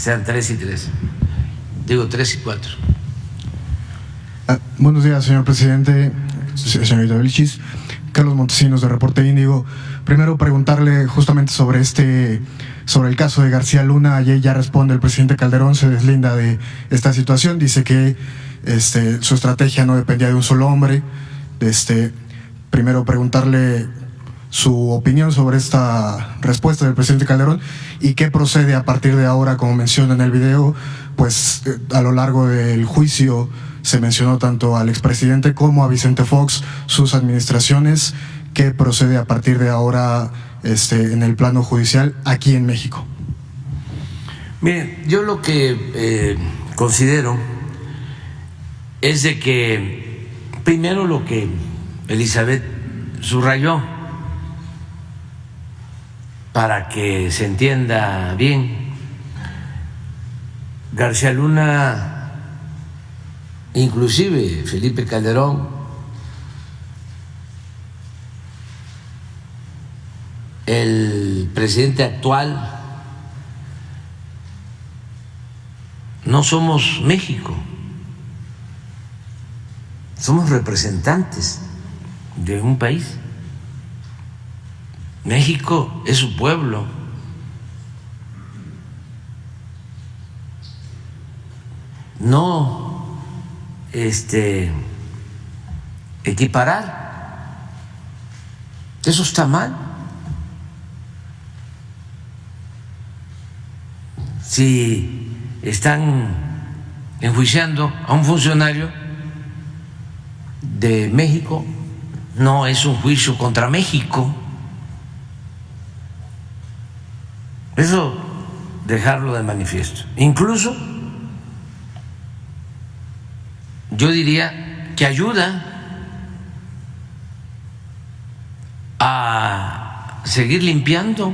sean 3 y 3. Digo 3 y 4. Buenos días, señor presidente, señorita Vilchis. Carlos Montesinos, de Reporte Índigo. Primero preguntarle justamente sobre el caso de García Luna. Ayer ya responde el presidente Calderón, se deslinda de esta situación, dice que su estrategia no dependía de un solo hombre. Primero preguntarle su opinión sobre esta respuesta del presidente Calderón y qué procede a partir de ahora. Como menciona en el video, pues a lo largo del juicio se mencionó tanto al expresidente como a Vicente Fox, sus administraciones. ¿Qué procede a partir de ahora en el plano judicial aquí en México? Miren, yo lo que considero es de que primero lo que Elizabeth subrayó, para que se entienda bien, García Luna, inclusive Felipe Calderón, el presidente actual, no somos México, somos representantes de un país. México es su pueblo. No equiparar, eso está mal. Si están enjuiciando a un funcionario de México, no es un juicio contra México. Eso dejarlo de manifiesto. Incluso yo diría que ayuda a seguir limpiando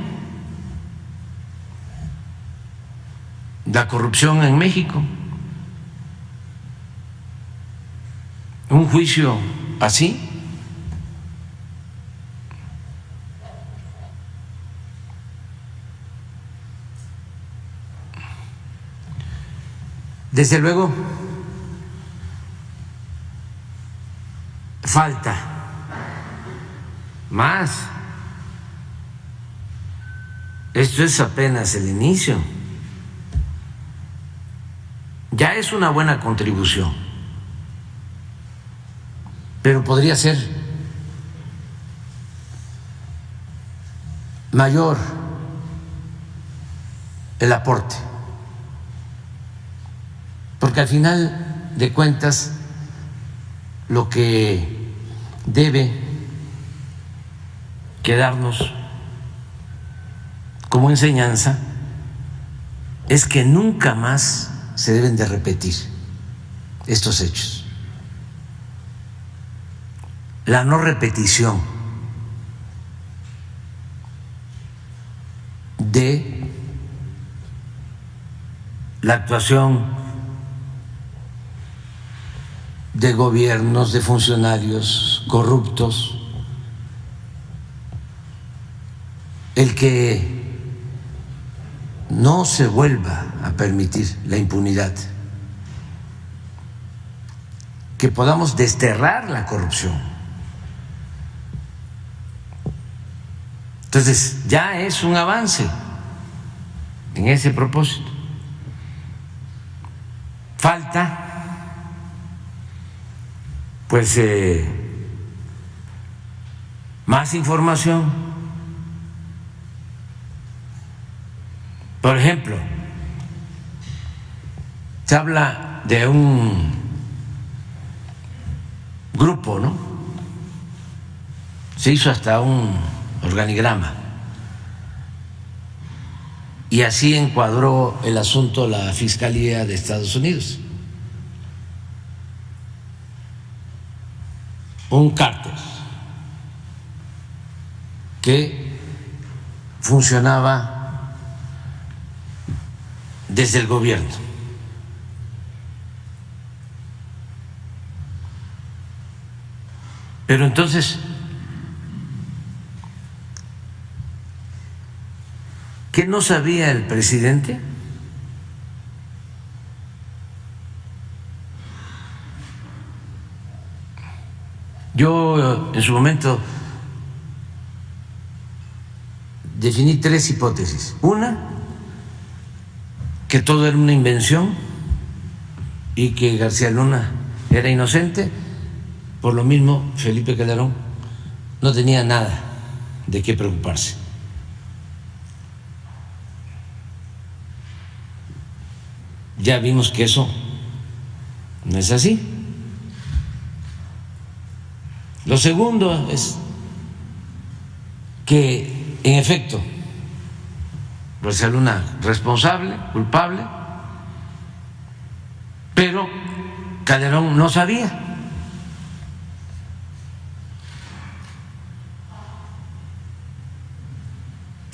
la corrupción en México. Un juicio así desde luego falta más. Esto es apenas el inicio. Ya es una buena contribución, pero podría ser mayor el aporte, porque al final de cuentas lo que debe quedarnos como enseñanza es que nunca más se deben de repetir estos hechos. La no repetición de la actuación de gobiernos, de funcionarios corruptos, el que no se vuelva a permitir la impunidad, que podamos desterrar la corrupción. Entonces, ya es un avance en ese propósito. Falta, pues, más información. Por ejemplo, se habla de un grupo, ¿no? Se hizo hasta un organigrama y así encuadró el asunto la Fiscalía de Estados Unidos. Un cártel que funcionaba desde el gobierno. Pero entonces, ¿qué no sabía el presidente? Yo en su momento definí 3 hipótesis. Una, que todo era una invención y que García Luna era inocente. Por lo mismo, Felipe Calderón no tenía nada de qué preocuparse. Ya vimos que eso no es así. Lo segundo es que, en efecto, García Luna responsable, culpable, pero Calderón no sabía.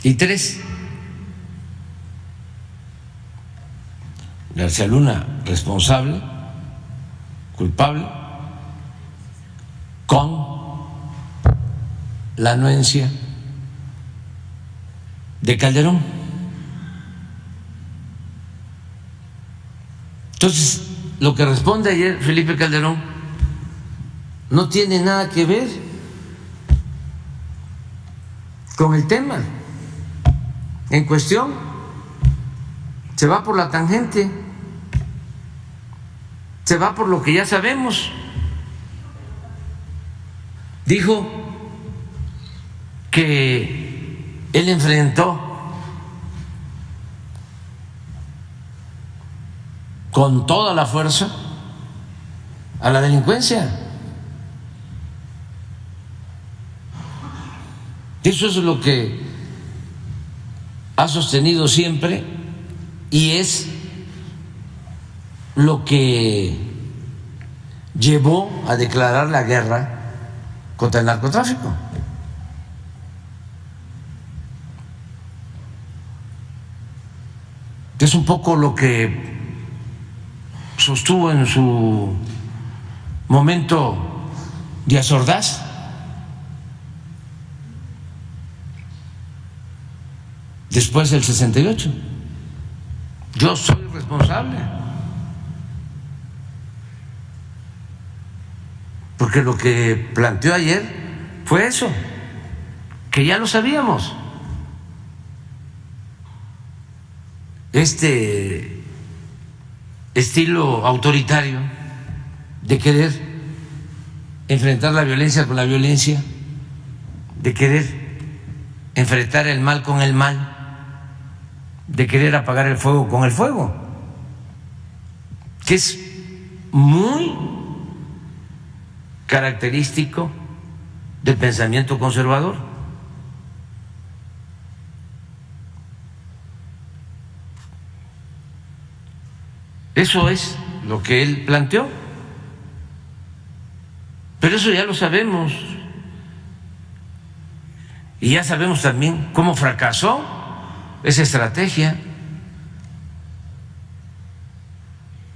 Y 3, García Luna responsable, culpable, con la anuencia de Calderón. Entonces, lo que responde ayer Felipe Calderón no tiene nada que ver con el tema en cuestión. Se va por la tangente, se va por lo que ya sabemos. Dijo que él enfrentó con toda la fuerza a la delincuencia. Eso es lo que ha sostenido siempre y es lo que llevó a declarar la guerra contra el narcotráfico. Es un poco lo que sostuvo en su momento Díaz Ordaz. Después del 68. Yo soy responsable. Porque lo que planteó ayer fue eso, que ya lo sabíamos. Este estilo autoritario de querer enfrentar la violencia con la violencia, de querer enfrentar el mal con el mal, de querer apagar el fuego con el fuego, que es muy característico del pensamiento conservador. Eso es lo que él planteó, pero eso ya lo sabemos y ya sabemos también cómo fracasó esa estrategia,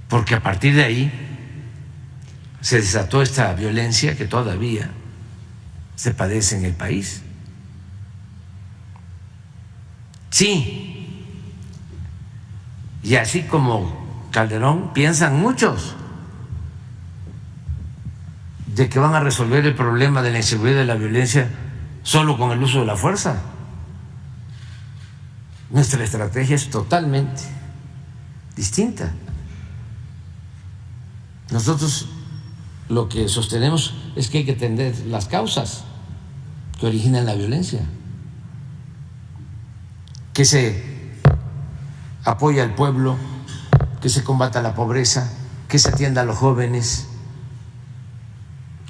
porque a partir de ahí se desató esta violencia que todavía se padece en el país. Sí, y así como Calderón, piensan muchos de que van a resolver el problema de la inseguridad y de la violencia solo con el uso de la fuerza. Nuestra estrategia es totalmente distinta. Nosotros lo que sostenemos es que hay que atender las causas que originan la violencia, que se apoye al pueblo, que se combata la pobreza, que se atienda a los jóvenes,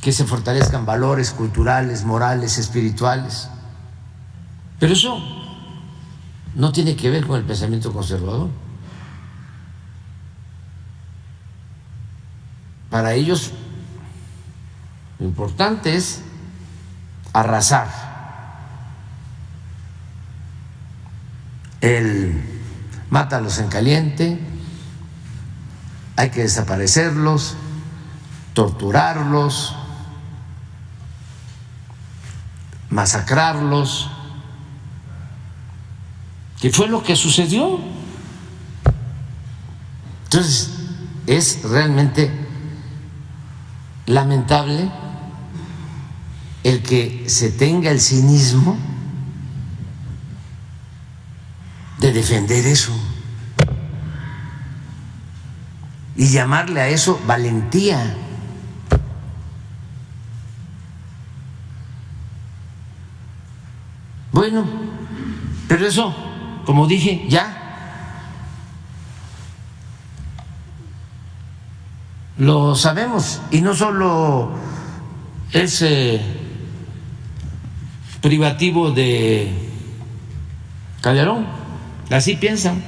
que se fortalezcan valores culturales, morales, espirituales. Pero eso no tiene que ver con el pensamiento conservador. Para ellos lo importante es arrasar, el mátalos en caliente, hay que desaparecerlos, torturarlos, masacrarlos, que fue lo que sucedió. Entonces, es realmente lamentable el que se tenga el cinismo de defender eso y llamarle a eso valentía. Bueno, pero eso, como dije, ya lo sabemos, y no solo es privativo de Calderón, así piensan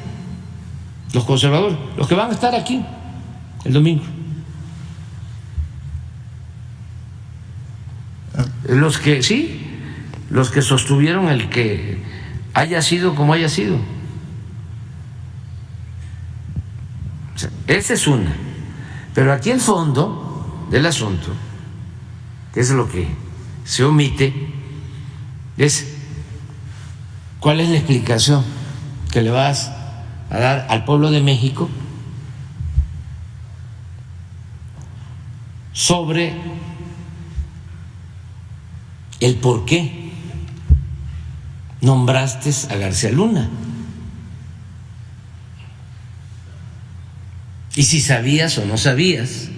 los conservadores, los que van a estar aquí el domingo, los que sí, los que sostuvieron el que haya sido como haya sido. O sea, esa es una. Pero aquí el fondo del asunto, que es lo que se omite, es cuál es la explicación que le vas a dar al pueblo de México sobre el por qué nombraste a García Luna. Y si sabías o no sabías.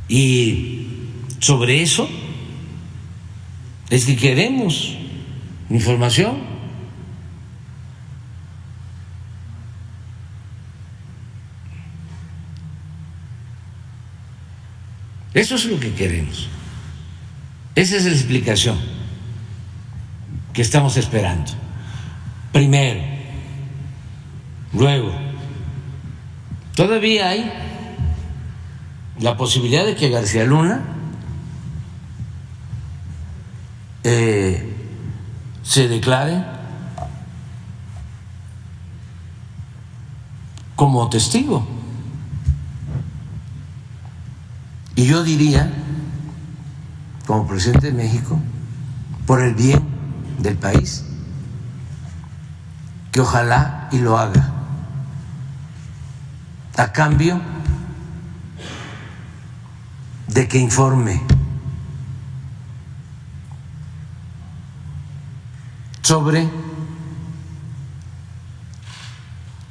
Y sobre eso es que queremos información. Eso es lo que queremos. Esa es la explicación que estamos esperando. Primero. Luego, todavía hay la posibilidad de que García Luna se declare como testigo. Y yo diría, como presidente de México, por el bien del país, que ojalá y lo haga, a cambio de que informe sobre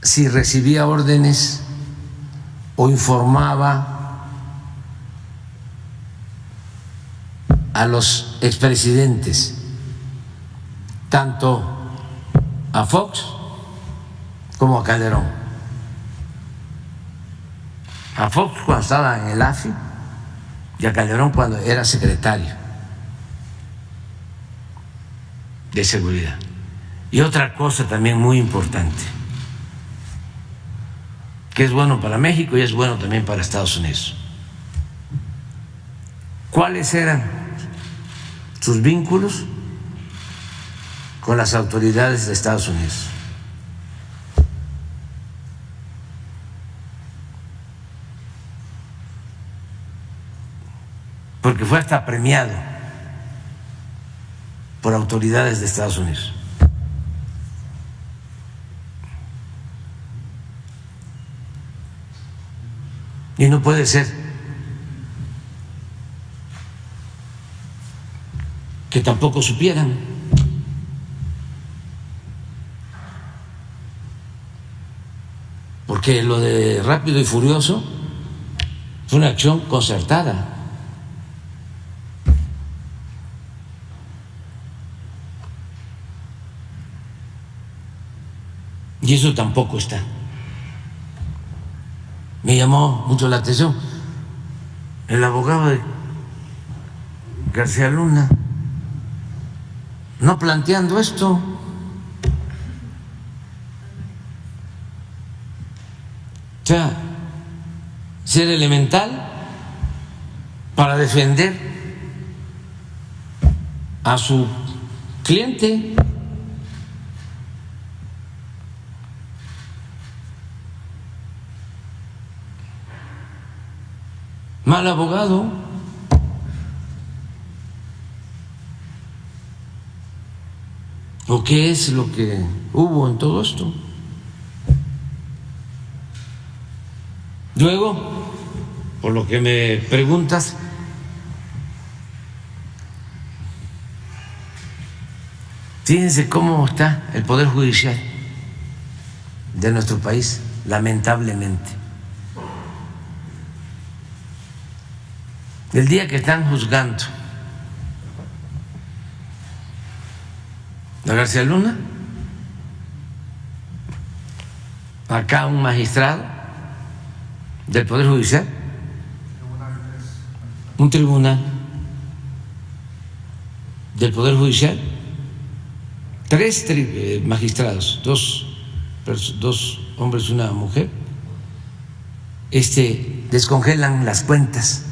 si recibía órdenes o informaba a los expresidentes, tanto a Fox como a Calderón. A Fox cuando estaba en el AFI y a Calderón cuando era secretario de Seguridad. Y otra cosa también muy importante, que es bueno para México y es bueno también para Estados Unidos. ¿Cuáles eran sus vínculos con las autoridades de Estados Unidos? Porque fue hasta premiado por autoridades de Estados Unidos. Y no puede ser que tampoco supieran. Porque lo de Rápido y Furioso fue una acción concertada. Y eso tampoco está. Me llamó mucho la atención el abogado de García Luna no planteando esto. O sea, ser elemental para defender a su cliente. Mal abogado. ¿O qué es lo que hubo en todo esto? Luego, por lo que me preguntas, fíjense cómo está el Poder Judicial de nuestro país, lamentablemente. El día que están juzgando a García Luna, acá un magistrado del Poder Judicial, un tribunal del Poder Judicial, tres magistrados, dos hombres y una mujer, descongelan las cuentas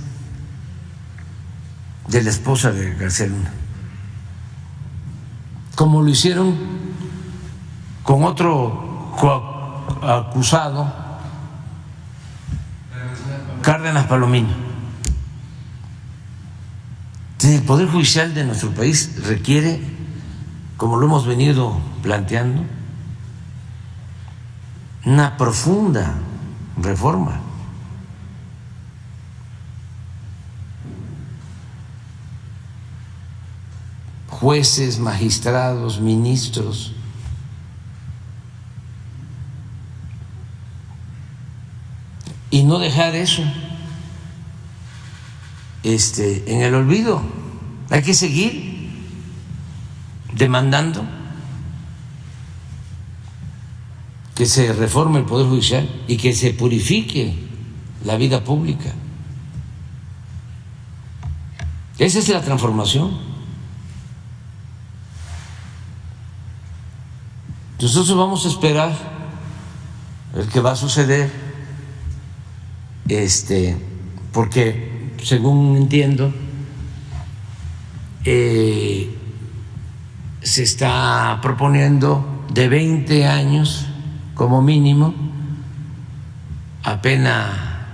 de la esposa de García Luna, como lo hicieron con otro acusado, Cárdenas Palomino. El Poder Judicial de nuestro país requiere, como lo hemos venido planteando, una profunda reforma. Jueces, magistrados, ministros, y no dejar eso en el olvido. Hay que seguir demandando que se reforme el Poder Judicial y que se purifique la vida pública. Esa es la transformación. Nosotros vamos a esperar el que va a suceder, porque según entiendo se está proponiendo de 20 años como mínimo a pena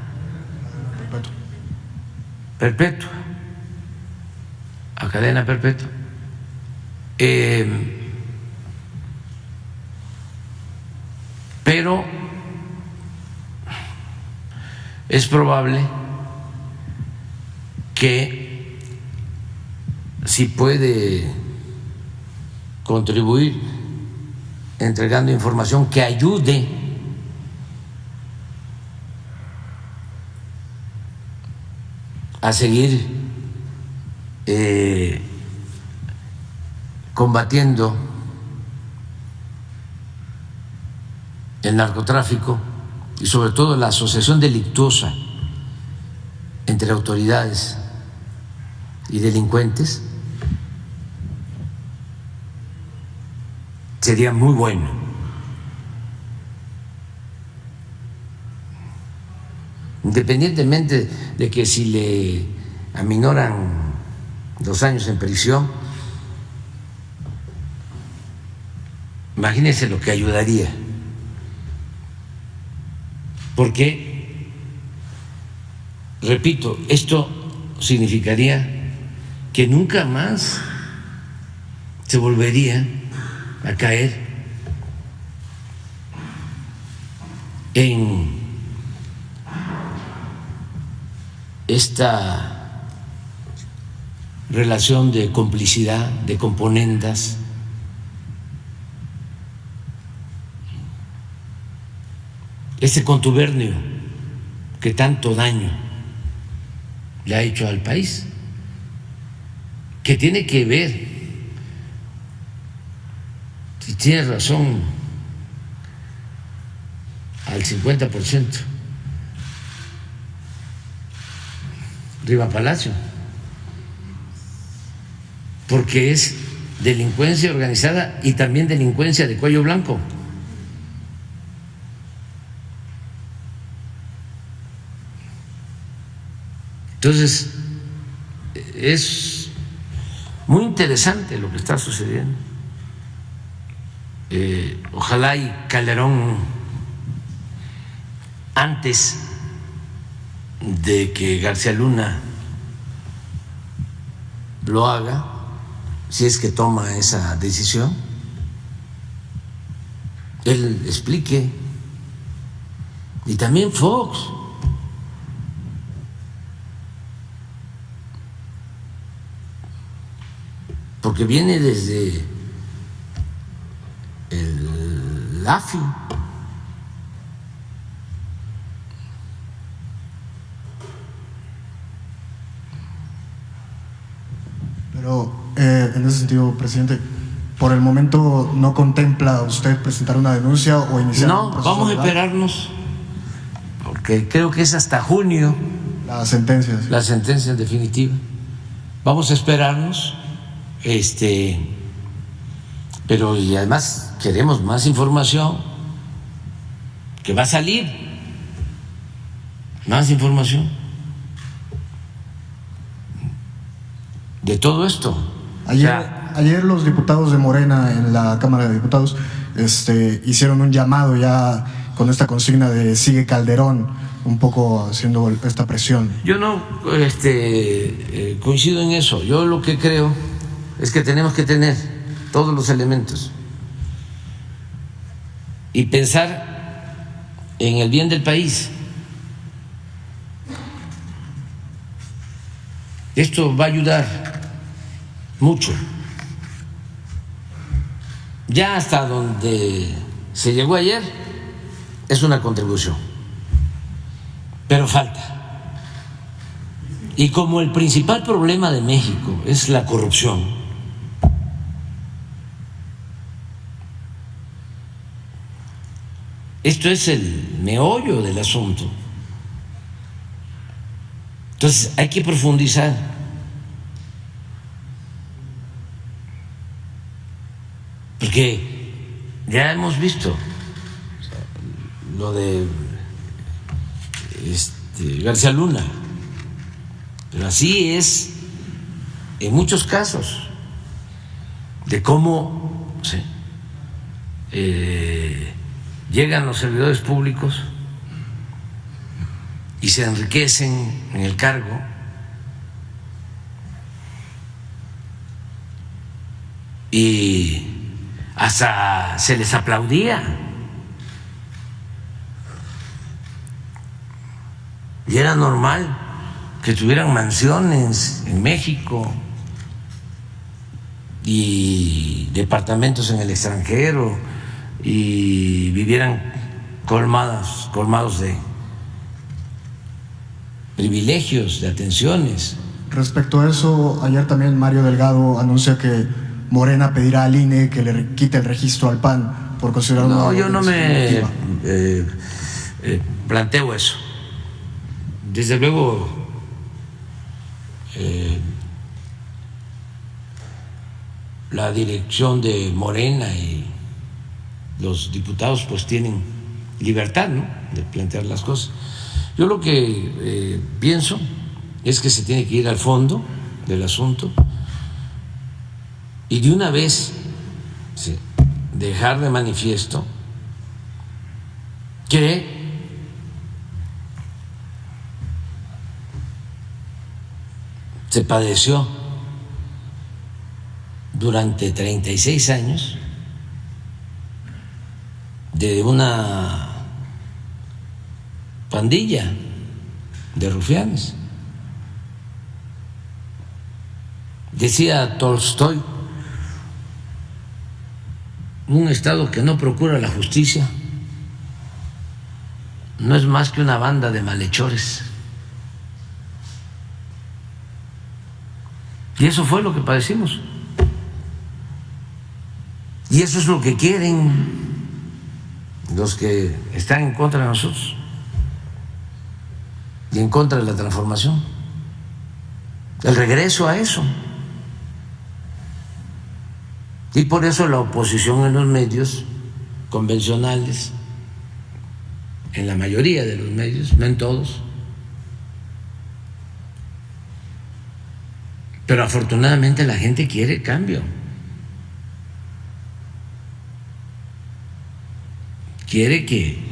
perpetua, a cadena perpetua. Pero es probable que, si puede contribuir entregando información que ayude a seguir combatiendo el narcotráfico y sobre todo la asociación delictuosa entre autoridades y delincuentes, sería muy bueno. Independientemente de que si le aminoran los años en prisión, imagínense lo que ayudaría. Porque, repito, esto significaría que nunca más se volvería a caer en esta relación de complicidad, de componendas, ese contubernio que tanto daño le ha hecho al país, que tiene que ver, si tiene razón, al 50%, Riva Palacio, porque es delincuencia organizada y también delincuencia de cuello blanco. Entonces, es muy interesante lo que está sucediendo. Ojalá y Calderón, antes de que García Luna lo haga, si es que toma esa decisión, él explique, y también Fox, porque viene desde el AFI. Pero en ese sentido, presidente, ¿por el momento no contempla usted presentar una denuncia o iniciar un proceso vamos a legal? esperarnos, porque creo que es hasta junio Las sentencias. la sentencia definitiva. Vamos a esperarnos, pero y además queremos más información, que va a salir más información de todo esto. Ayer los diputados de Morena en la Cámara de Diputados hicieron un llamado ya con esta consigna de sigue Calderón, un poco haciendo esta presión. Yo no coincido en eso. Yo lo que creo es que tenemos que tener todos los elementos y pensar en el bien del país. Esto va a ayudar mucho. Ya hasta donde se llegó ayer es una contribución, pero falta. Y como el principal problema de México es la corrupción, esto es el meollo del asunto. Entonces hay que profundizar. Porque ya hemos visto lo de García Luna, pero así es en muchos casos de cómo llegan los servidores públicos y se enriquecen en el cargo y hasta se les aplaudía. Y era normal que tuvieran mansiones en México y departamentos en el extranjero y vivieran colmados de privilegios, de atenciones. Respecto a eso, ayer también Mario Delgado anuncia que Morena pedirá al INE que le quite el registro al PAN por considerarlo. No, yo no me planteo eso. Desde luego, la dirección de Morena y los diputados pues tienen libertad, ¿no?, de plantear las cosas. Yo lo que pienso es que se tiene que ir al fondo del asunto y de una vez dejar de manifiesto que se padeció durante 36 años de una pandilla de rufianes. Decía Tolstoy, un Estado que no procura la justicia no es más que una banda de malhechores. Y eso fue lo que padecimos. Y eso es lo que quieren los que están en contra de nosotros y en contra de la transformación. El regreso a eso. Y por eso la oposición en los medios convencionales, en la mayoría de los medios, no en todos, pero afortunadamente la gente quiere cambio, quiere que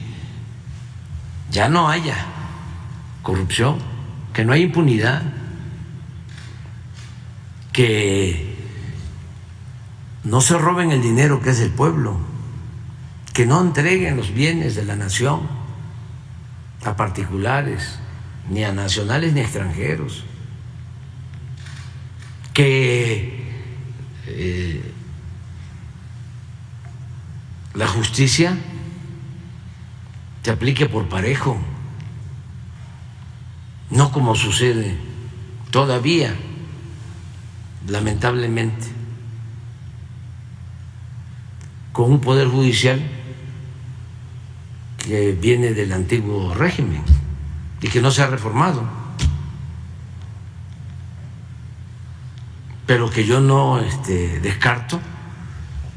ya no haya corrupción, que no haya impunidad, que no se roben el dinero que es del pueblo, que no entreguen los bienes de la nación a particulares, ni a nacionales ni a extranjeros, que la justicia se aplique por parejo, no como sucede todavía, lamentablemente, con un poder judicial que viene del antiguo régimen y que no se ha reformado, pero que yo no descarto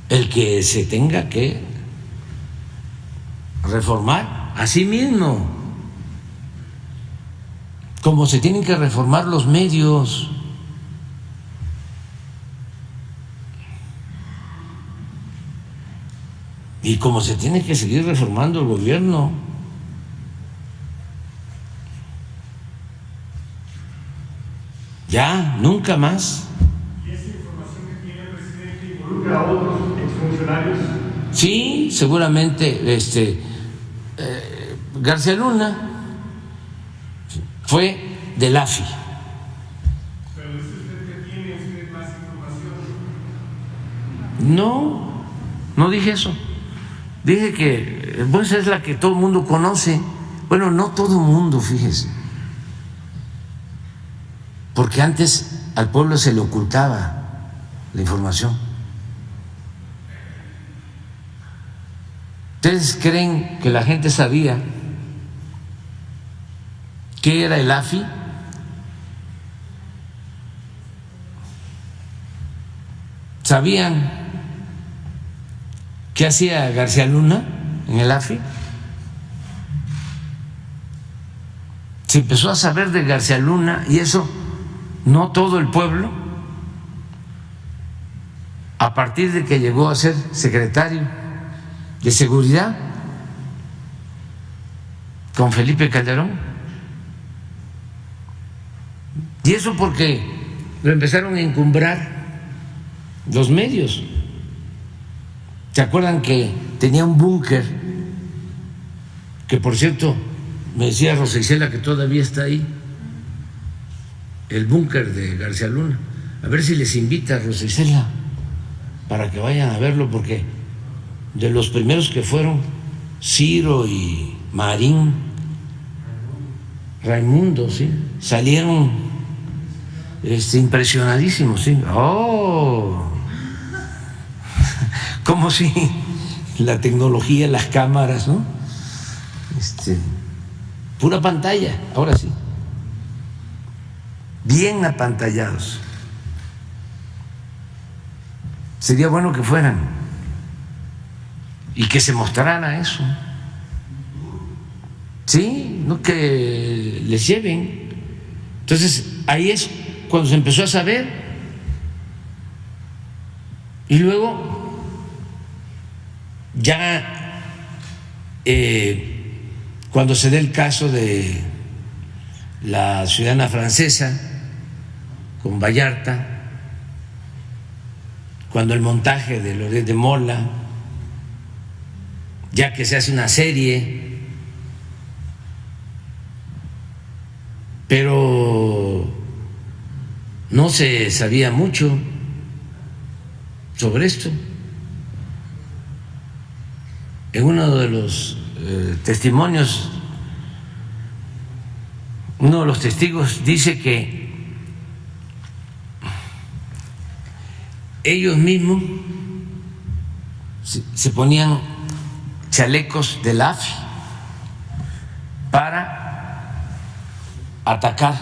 el que se tenga que reformar a sí mismo, como se tienen que reformar los medios. Y como se tiene que seguir reformando el gobierno. Ya, nunca más. ¿Y esa información que tiene el presidente involucra a otros exfuncionarios? Sí, seguramente García Luna fue del AFI. Pero dice usted que tiene usted más información. No dije eso. Dije que pues es la que todo el mundo conoce. Bueno, no todo el mundo, fíjese. Porque antes al pueblo se le ocultaba la información. ¿Ustedes creen que la gente sabía qué era el AFI? ¿Sabían qué hacía García Luna en el AFI? Se empezó a saber de García Luna, y eso no todo el pueblo, a partir de que llegó a ser secretario de Seguridad con Felipe Calderón. Y eso porque lo empezaron a encumbrar los medios. ¿Se acuerdan que tenía un búnker? Que por cierto, me decía Rosa Isela que todavía está ahí, el búnker de García Luna. A ver si les invita a Rosa Isela para que vayan a verlo, porque de los primeros que fueron Ciro y Marín, Raimundo, sí, salieron impresionadísimos, sí. Oh, como si la tecnología, las cámaras, ¿no? Pura pantalla, ahora sí, bien apantallados. Sería bueno que fueran y que se mostrara eso, sí, no que les lleven. Entonces ahí es cuando se empezó a saber, y luego ya cuando se dé el caso de la ciudadana francesa con Vallarta, cuando el montaje de Loret de Mola, ya que se hace una serie, pero no se sabía mucho sobre esto. En uno de los testimonios, uno de los testigos dice que ellos mismos se ponían chalecos del AFI para atacar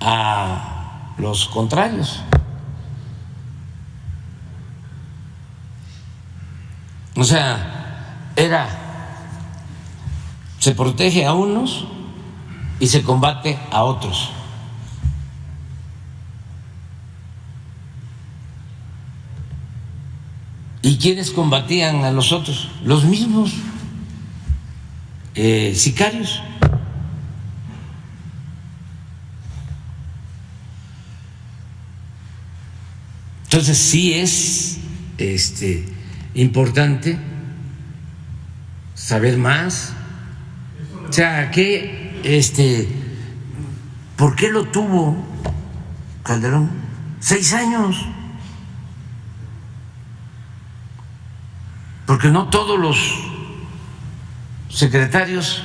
a los contrarios. O sea, se protege a unos y se combate a otros. ¿Y quiénes combatían a los otros? Los mismos sicarios. Entonces sí es importante saber más. O sea, ¿por qué lo tuvo Calderón? 6 años. Porque no todos los secretarios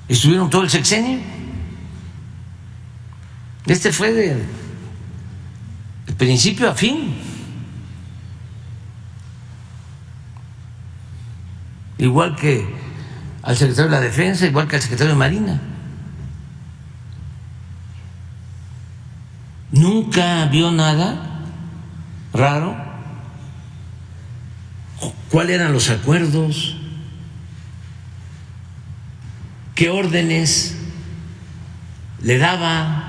estuvieron todo el sexenio. Este fue de principio a fin. Igual que al secretario de la Defensa, igual que al secretario de Marina. Nunca vio nada raro. ¿Cuáles eran los acuerdos? ¿Qué órdenes le daba?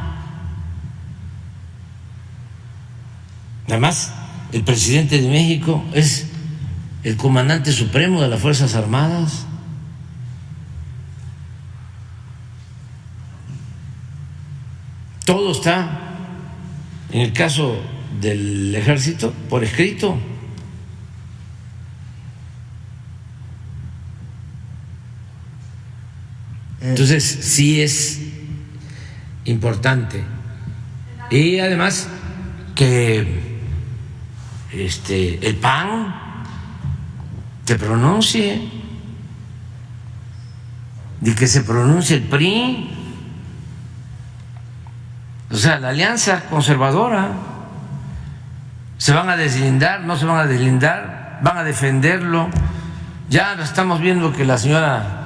Además, el presidente de México es el comandante supremo de las Fuerzas Armadas. Todo está, en el caso del Ejército, por escrito. Entonces, sí es importante. Y además que el PAN se pronuncie y que se pronuncie el PRI. O sea, la alianza conservadora, ¿se van a deslindar? ¿No se van a deslindar? ¿Van a defenderlo? Ya estamos viendo que la señora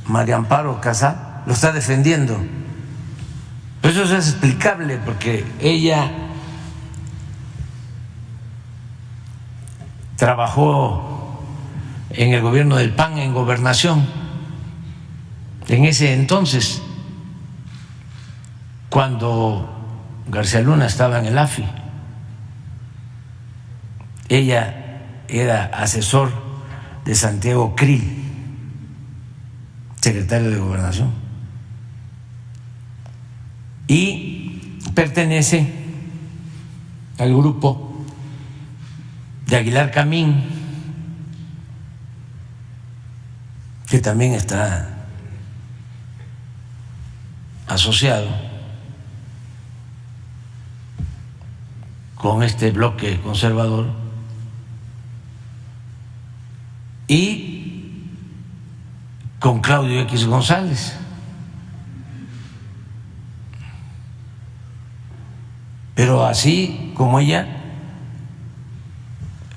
María Amparo Casá lo está defendiendo. Pero eso es explicable porque ella trabajó en el gobierno del PAN en gobernación en ese entonces, cuando García Luna estaba en el AFI. Ella era asesor de Santiago Krill, secretario de Gobernación, y pertenece al grupo de Aguilar Camín, que también está asociado con este bloque conservador, y con Claudio X González. Pero así como ella,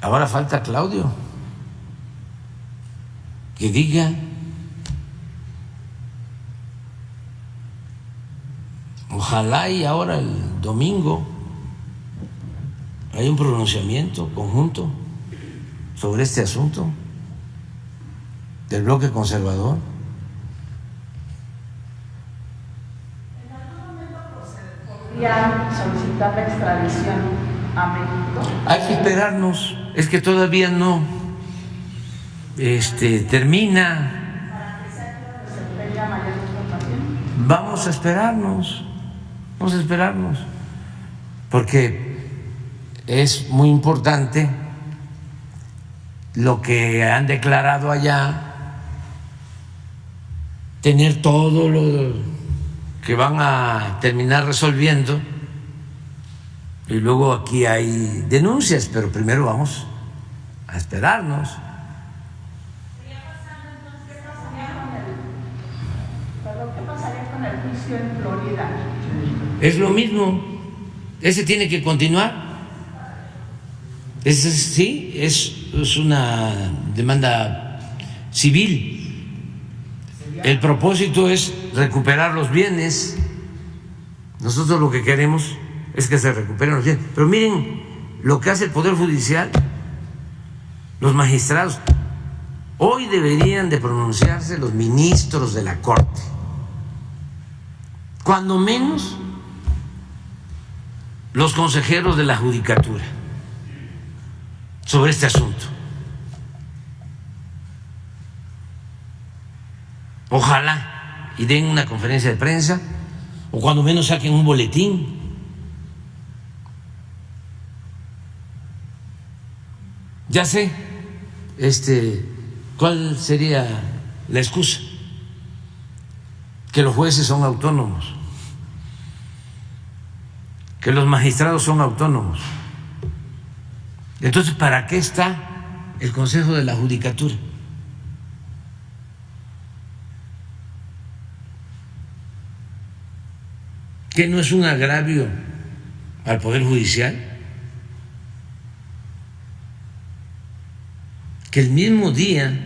ahora falta Claudio, que diga. Ojalá y ahora el domingo hay un pronunciamiento conjunto sobre este asunto del bloque conservador. ¿En algún momento podría solicitar la extradición a México? Hay que esperarnos, es que todavía no termina. Para que sea que se tenga mayor información. Vamos a esperarnos, porque es muy importante lo que han declarado allá, tener todo lo que van a terminar resolviendo, y luego aquí hay denuncias, pero primero vamos a esperarnos. ¿Qué pasaría con el juicio en Florida? Es lo mismo, ese tiene que continuar. Ese sí, es una demanda civil. El propósito es recuperar los bienes. Nosotros lo que queremos es que se recuperen los bienes. Pero miren lo que hace el Poder Judicial, los magistrados. Hoy deberían de pronunciarse los ministros de la Corte, cuando menos los consejeros de la Judicatura, sobre este asunto. Ojalá y den una conferencia de prensa, o cuando menos saquen un boletín. Ya sé cuál sería la excusa: que los jueces son autónomos, que los magistrados son autónomos. Entonces, ¿para qué está el Consejo de la Judicatura? ¿Que no es un agravio al Poder Judicial? Que el mismo día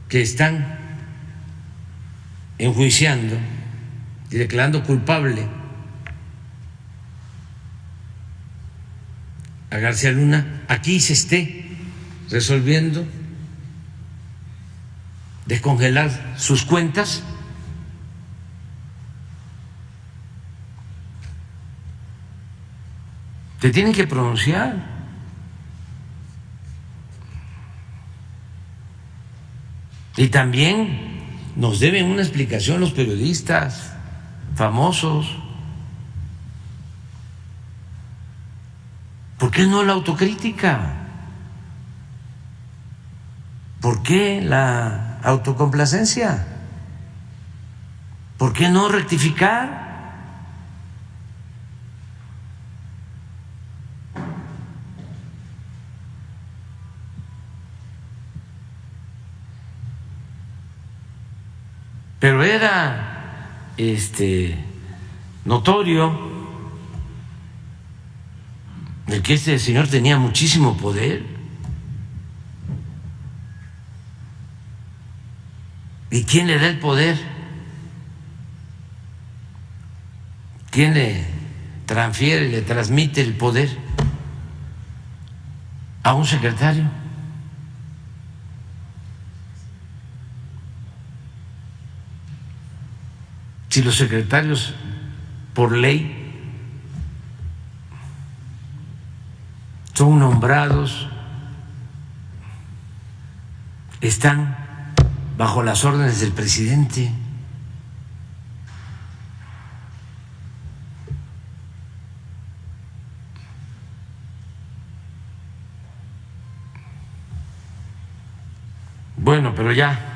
que están enjuiciando y declarando culpable a García Luna, aquí se esté resolviendo descongelar sus cuentas. Te tienen que pronunciar. Y también nos deben una explicación los periodistas famosos. ¿Por qué no la autocrítica? ¿Por qué la autocomplacencia? ¿Por qué no rectificar? Pero era notorio de que este señor tenía muchísimo poder. ¿Y quién le da el poder? ¿Quién le transfiere, le transmite el poder? A un secretario. Si los secretarios, por ley, son nombrados, están bajo las órdenes del presidente. Bueno, pero ya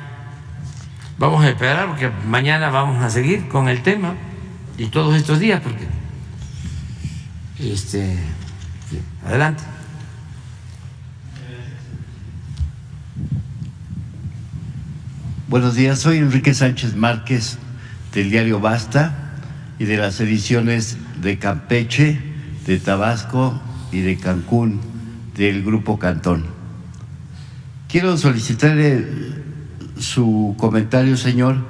vamos a esperar porque mañana vamos a seguir con el tema y todos estos días, porque adelante. Buenos días, soy Enrique Sánchez Márquez del diario Basta y de las ediciones de Campeche, de Tabasco y de Cancún del Grupo Cantón. Quiero solicitarle su comentario, señor,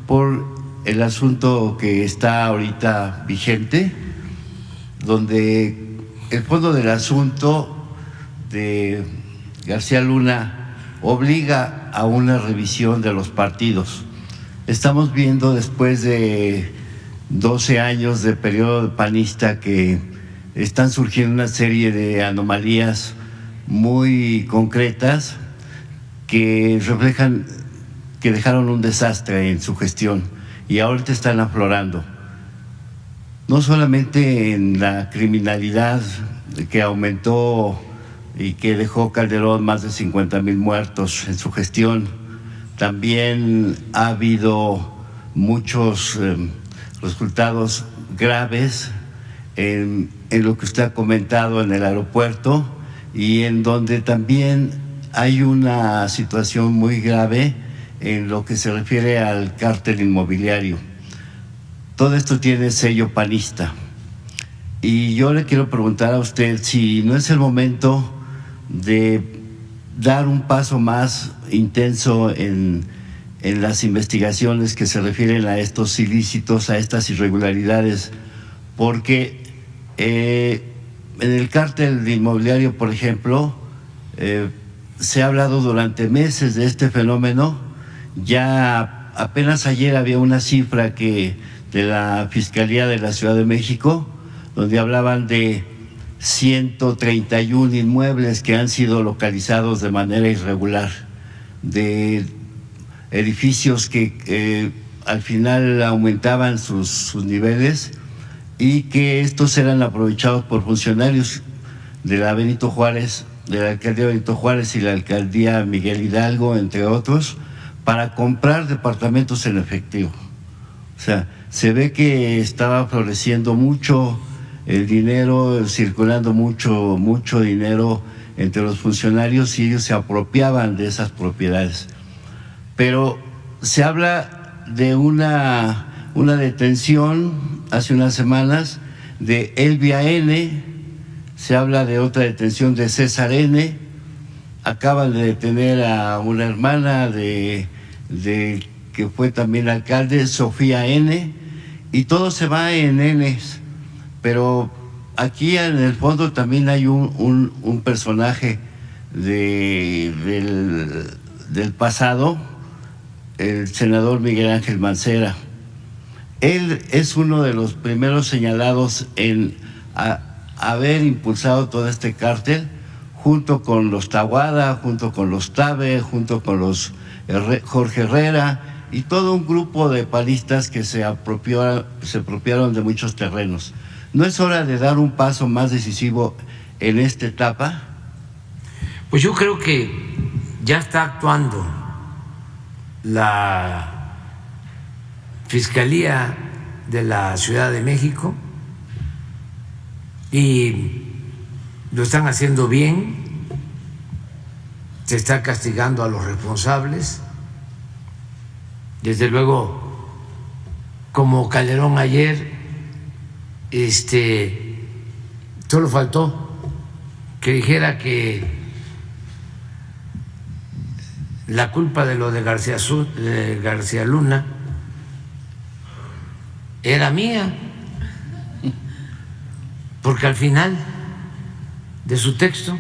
por el asunto que está ahorita vigente, donde el fondo del asunto de García Luna obliga a una revisión de los partidos. Estamos viendo, después de 12 años de periodo panista, que están surgiendo una serie de anomalías muy concretas que reflejan que dejaron un desastre en su gestión y ahorita están aflorando. No solamente en la criminalidad que aumentó y que dejó Calderón más de 50,000 muertos en su gestión, también ha habido muchos resultados graves en lo que usted ha comentado en el aeropuerto, y en donde también hay una situación muy grave en lo que se refiere al cártel inmobiliario. Todo esto tiene sello panista. Y yo le quiero preguntar a usted si no es el momento de dar un paso más intenso en las investigaciones que se refieren a estos ilícitos, a estas irregularidades, porque en el cártel inmobiliario, por ejemplo, se ha hablado durante meses de este fenómeno. Ya apenas ayer había una cifra de la Fiscalía de la Ciudad de México, donde hablaban de 131 inmuebles que han sido localizados de manera irregular, de edificios que al final aumentaban sus niveles, y que estos eran aprovechados por funcionarios de la Benito Juárez, de la alcaldía Benito Juárez y la alcaldía Miguel Hidalgo, entre otros, para comprar departamentos en efectivo. O sea, se ve que estaba floreciendo mucho el dinero, circulando mucho dinero entre los funcionarios y ellos se apropiaban de esas propiedades. Pero se habla de una detención hace unas semanas de Elvia N., se habla de otra detención de César N., acaban de detener a una hermana de que fue también alcalde, Sofía N., y todo se va en N's, pero aquí en el fondo también hay un personaje del pasado, el senador Miguel Ángel Mancera. Él es uno de los primeros señalados en haber impulsado todo este cártel, junto con los Tahuada, junto con los Tabe, junto con los Jorge Herrera y todo un grupo de panistas que se apropiaron de muchos terrenos. ¿No es hora de dar un paso más decisivo en esta etapa? Pues yo creo que ya está actuando la Fiscalía de la Ciudad de México y lo están haciendo bien, se está castigando a los responsables. Desde luego, como Calderón ayer, solo faltó que dijera que la culpa de lo de García Luna era mía, porque al final de su texto,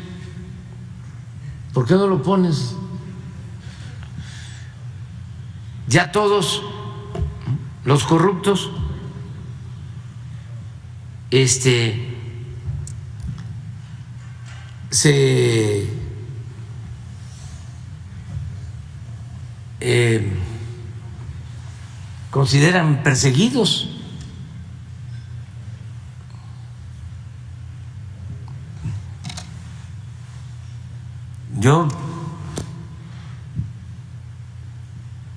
¿por qué no lo pones? Ya todos los corruptos se consideran perseguidos. Yo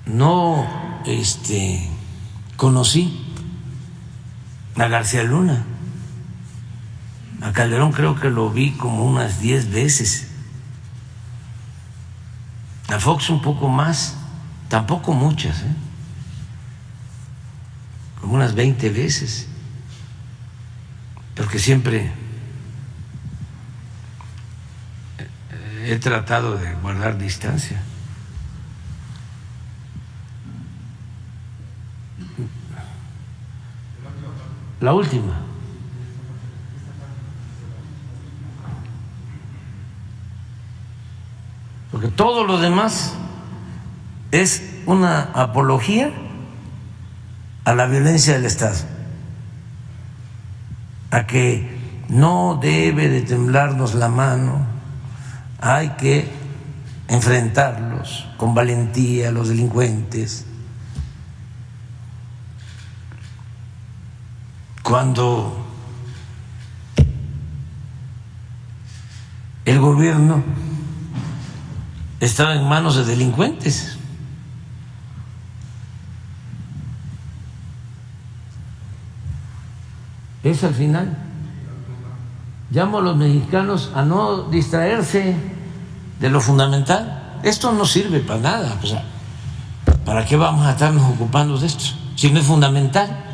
no conocí a García Luna. A Calderón creo que lo vi como unas 10 veces. A Fox un poco más, tampoco muchas, como unas 20 veces, porque siempre he tratado de guardar distancia. La última. Porque todo lo demás es una apología a la violencia del Estado, a que no debe de temblarnos la mano, hay que enfrentarlos con valentía a los delincuentes. Cuando el gobierno estaba en manos de delincuentes. Es al final. Llamo a los mexicanos a no distraerse de lo fundamental. Esto no sirve para nada. O sea, ¿para qué vamos a estarnos ocupando de esto si no es fundamental?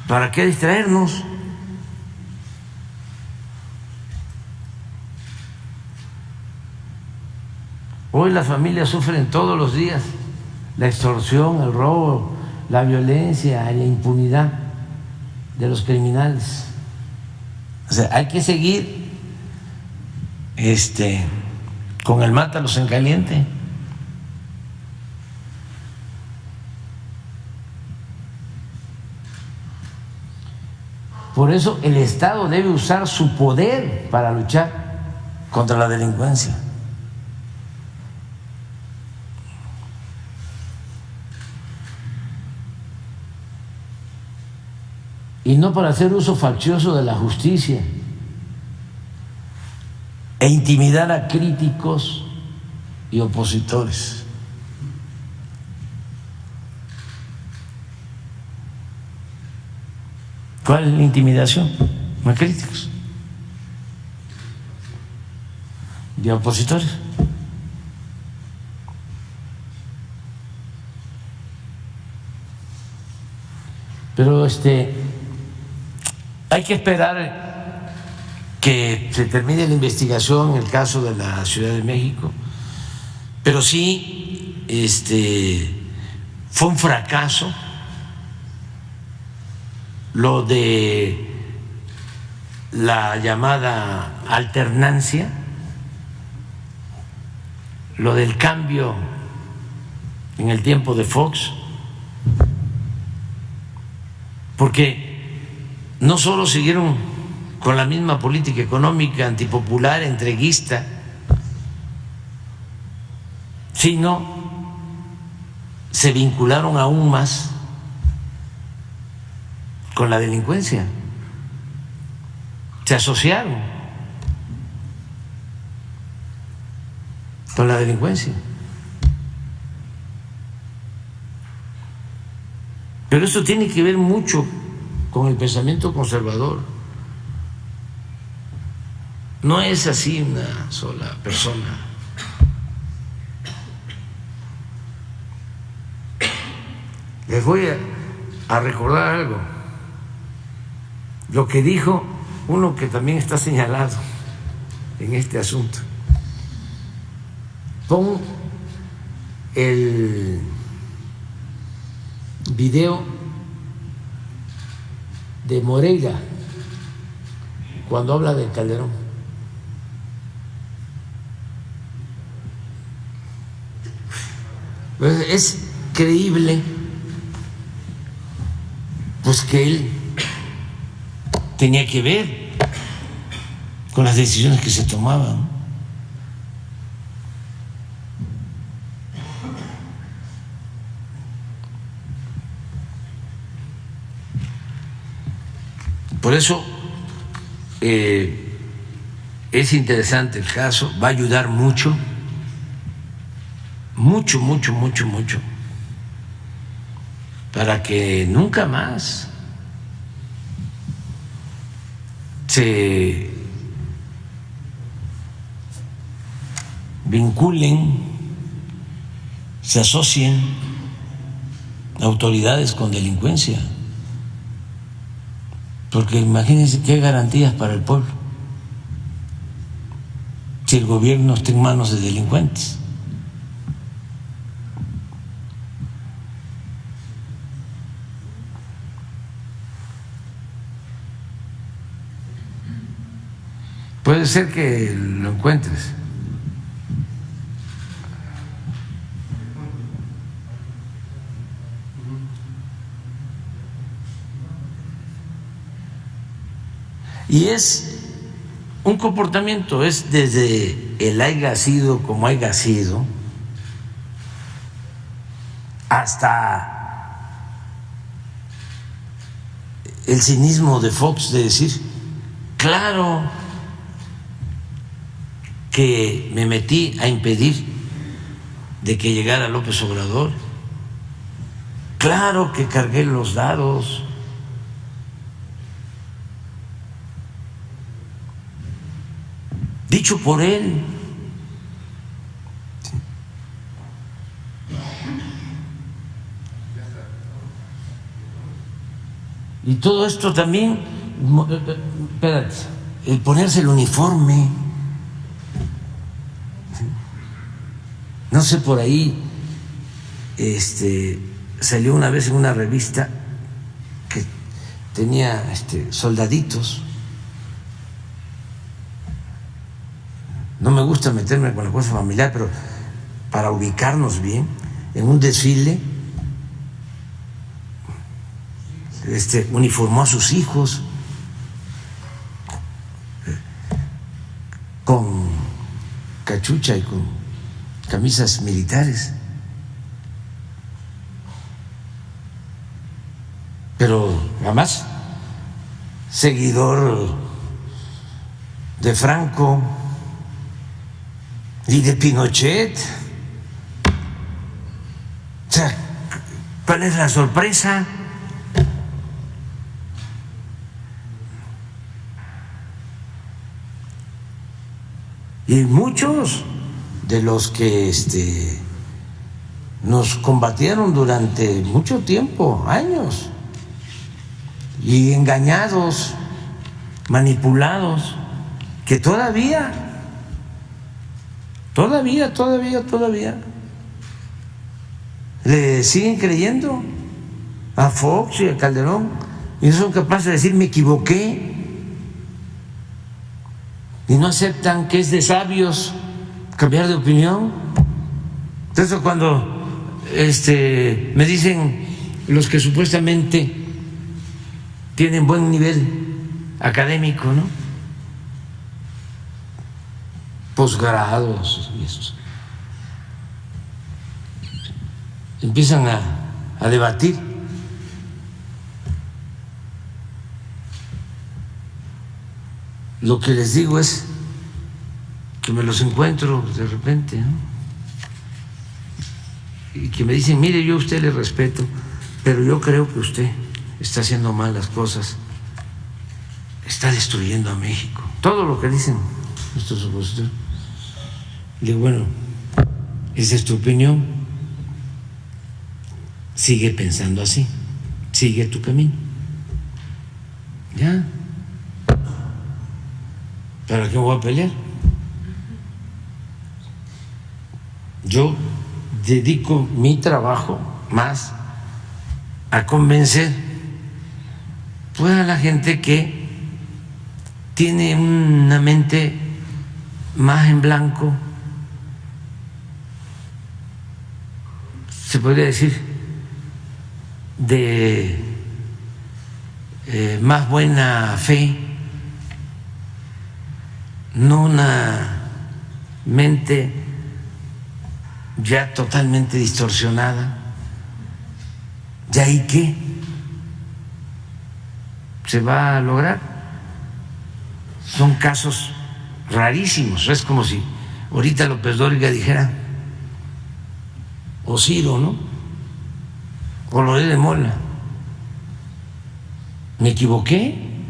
¿Para qué distraernos? Hoy las familias sufren todos los días la extorsión, el robo, la violencia, la impunidad de los criminales. O sea, hay que seguir con el mátalos en caliente. Por eso el Estado debe usar su poder para luchar contra la delincuencia. Y no para hacer uso faccioso de la justicia e intimidar a críticos y opositores. ¿Cuál intimidación? No hay críticos y opositores. Pero hay que esperar que se termine la investigación en el caso de la Ciudad de México, pero sí fue un fracaso lo de la llamada alternancia, lo del cambio en el tiempo de Fox, porque no solo siguieron con la misma política económica antipopular, entreguista, sino se vincularon aún más con la delincuencia, se asociaron con la delincuencia. Pero eso tiene que ver mucho con el pensamiento conservador. No es así una sola persona. Les voy a recordar algo. Lo que dijo uno que también está señalado en este asunto. Pon el video de Moreira cuando habla de Calderón. Pues es creíble pues que él tenía que ver con las decisiones que se tomaban. Por eso es interesante el caso, va a ayudar mucho, mucho, mucho, mucho, mucho, para que nunca más se vinculen, se asocien autoridades con delincuencia. Porque imagínense qué garantías para el pueblo si el gobierno está en manos de delincuentes. Puede ser que lo encuentres. Y es un comportamiento, es desde el haya sido como haya sido, hasta el cinismo de Fox de decir, claro que me metí a impedir de que llegara López Obrador, claro que cargué los dados. Dicho por él. Y todo esto también, espérate, el ponerse el uniforme. No sé, por ahí salió una vez en una revista que tenía soldaditos. No me gusta meterme con la cosa familiar, pero para ubicarnos bien, en un desfile uniformó a sus hijos con cachucha y con camisas militares. Pero además, seguidor de Franco y de Pinochet. O sea, ¿cuál es la sorpresa? Y muchos de los que nos combatieron durante mucho tiempo, años, y engañados, manipulados, que todavía le siguen creyendo a Fox y a Calderón y no son capaces de decir me equivoqué, y no aceptan que es de sabios cambiar de opinión. Entonces cuando me dicen los que supuestamente tienen buen nivel académico, ¿no?, posgrados y eso, empiezan a debatir. Lo que les digo es que me los encuentro de repente, ¿no?, y que me dicen, mire, yo a usted le respeto, pero yo creo que usted está haciendo mal las cosas, está destruyendo a México. Todo lo que dicen estos opositores. Le digo, bueno, esa es tu opinión, sigue pensando así, sigue tu camino. Ya. ¿Para qué me voy a pelear? Yo dedico mi trabajo más a convencer pues a la gente que tiene una mente más en blanco, se podría decir de más buena fe, no una mente ya totalmente distorsionada. ¿Y ahí qué se va a lograr? Son casos rarísimos. Es como si ahorita López Dóriga dijera, o Ciro, ¿no?, o Loret de Mola, me equivoqué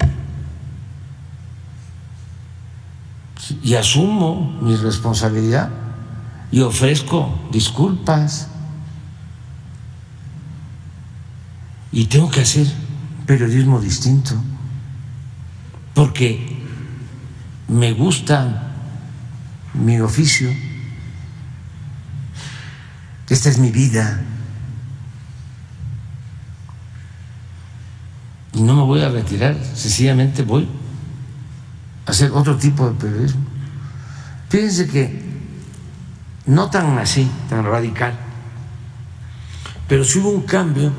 y asumo mi responsabilidad y ofrezco disculpas y tengo que hacer periodismo distinto porque me gusta mi oficio, esta es mi vida y no me voy a retirar, sencillamente voy a hacer otro tipo de periodismo. Fíjense que no tan así, tan radical, pero sí hubo un cambio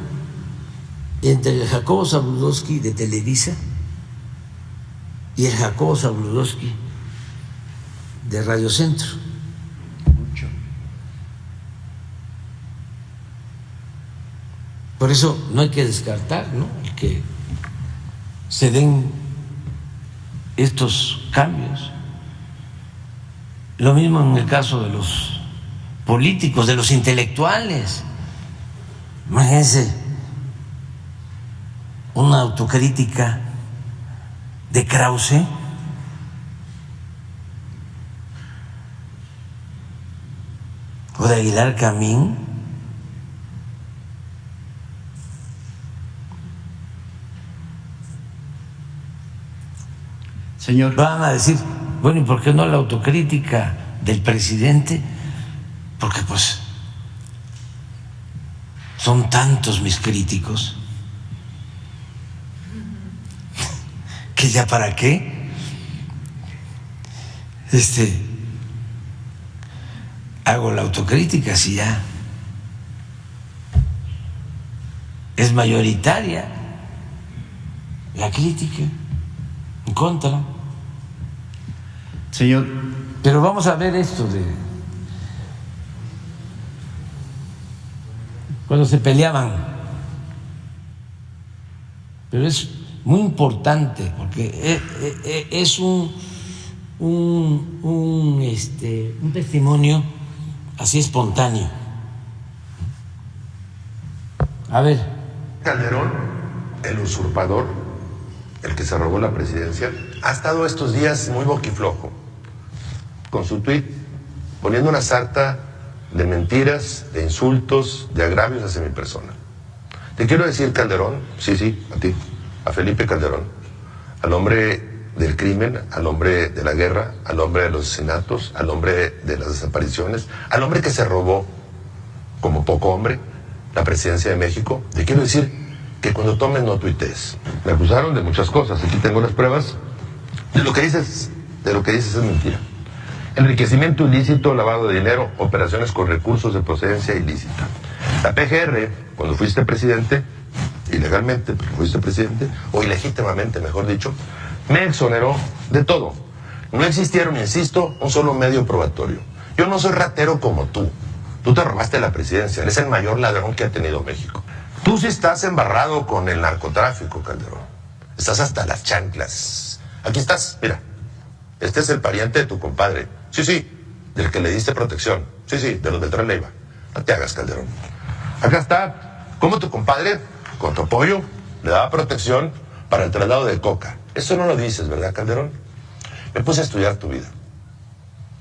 entre el Jacobo Zabludovsky de Televisa y el Jacobo Zabludovsky de Radio Centro. Mucho. Por eso no hay que descartar, ¿no?, que se den estos cambios. Lo mismo en el caso de los políticos, de los intelectuales. Imagínense una autocrítica de Krause, o de Aguilar Camín, Señor. van a decir, bueno, ¿y por qué no la autocrítica del presidente? Porque pues son tantos mis críticos que ya para qué hago la autocrítica si ya es mayoritaria la crítica en contra. Señor. Pero vamos a ver esto de cuando se peleaban. Pero es muy importante porque es un testimonio así espontáneo. A ver. Calderón, el usurpador, el que se robó la presidencia, ha estado estos días muy boquiflojo. con su tuit poniendo una sarta de mentiras, de insultos, de agravios hacia mi persona. Te quiero decir, Calderón, sí, a ti, a Felipe Calderón, al hombre del crimen, al hombre de la guerra, al hombre de los asesinatos, al hombre de las desapariciones, al hombre que se robó, como poco hombre, la presidencia de México. Te quiero decir que cuando tomes no tuitees. Me acusaron de muchas cosas, aquí tengo las pruebas. De lo que dices es mentira. Enriquecimiento ilícito, lavado de dinero, operaciones con recursos de procedencia ilícita. La PGR, cuando fuiste presidente, ilegalmente, porque fuiste presidente, o ilegítimamente, mejor dicho, me exoneró de todo. No existieron, insisto, un solo medio probatorio. Yo no soy ratero como tú. Tú te robaste la presidencia, eres el mayor ladrón que ha tenido México. Tú sí estás embarrado con el narcotráfico, Calderón. Estás hasta las chanclas. Aquí estás, mira. Este es el pariente de tu compadre. Sí, del que le diste protección. Sí, de los Beltrán Leiva. No te hagas, Calderón. Acá está, como tu compadre, con tu apoyo, le daba protección para el traslado de coca. Eso no lo dices, ¿verdad, Calderón? Me puse a estudiar tu vida.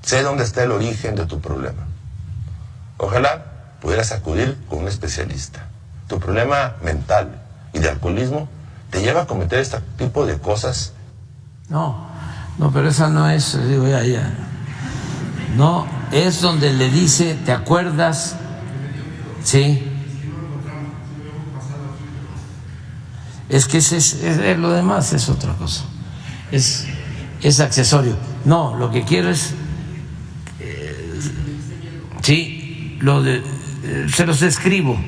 Sé dónde está el origen de tu problema. Ojalá pudieras acudir con un especialista. Tu problema mental y de alcoholismo te lleva a cometer este tipo de cosas. No, pero esa no es, digo, ya. No, es donde le dice, ¿te acuerdas? Sí. Es que lo demás es otra cosa. Es accesorio. No, lo que quiero es, se los describo.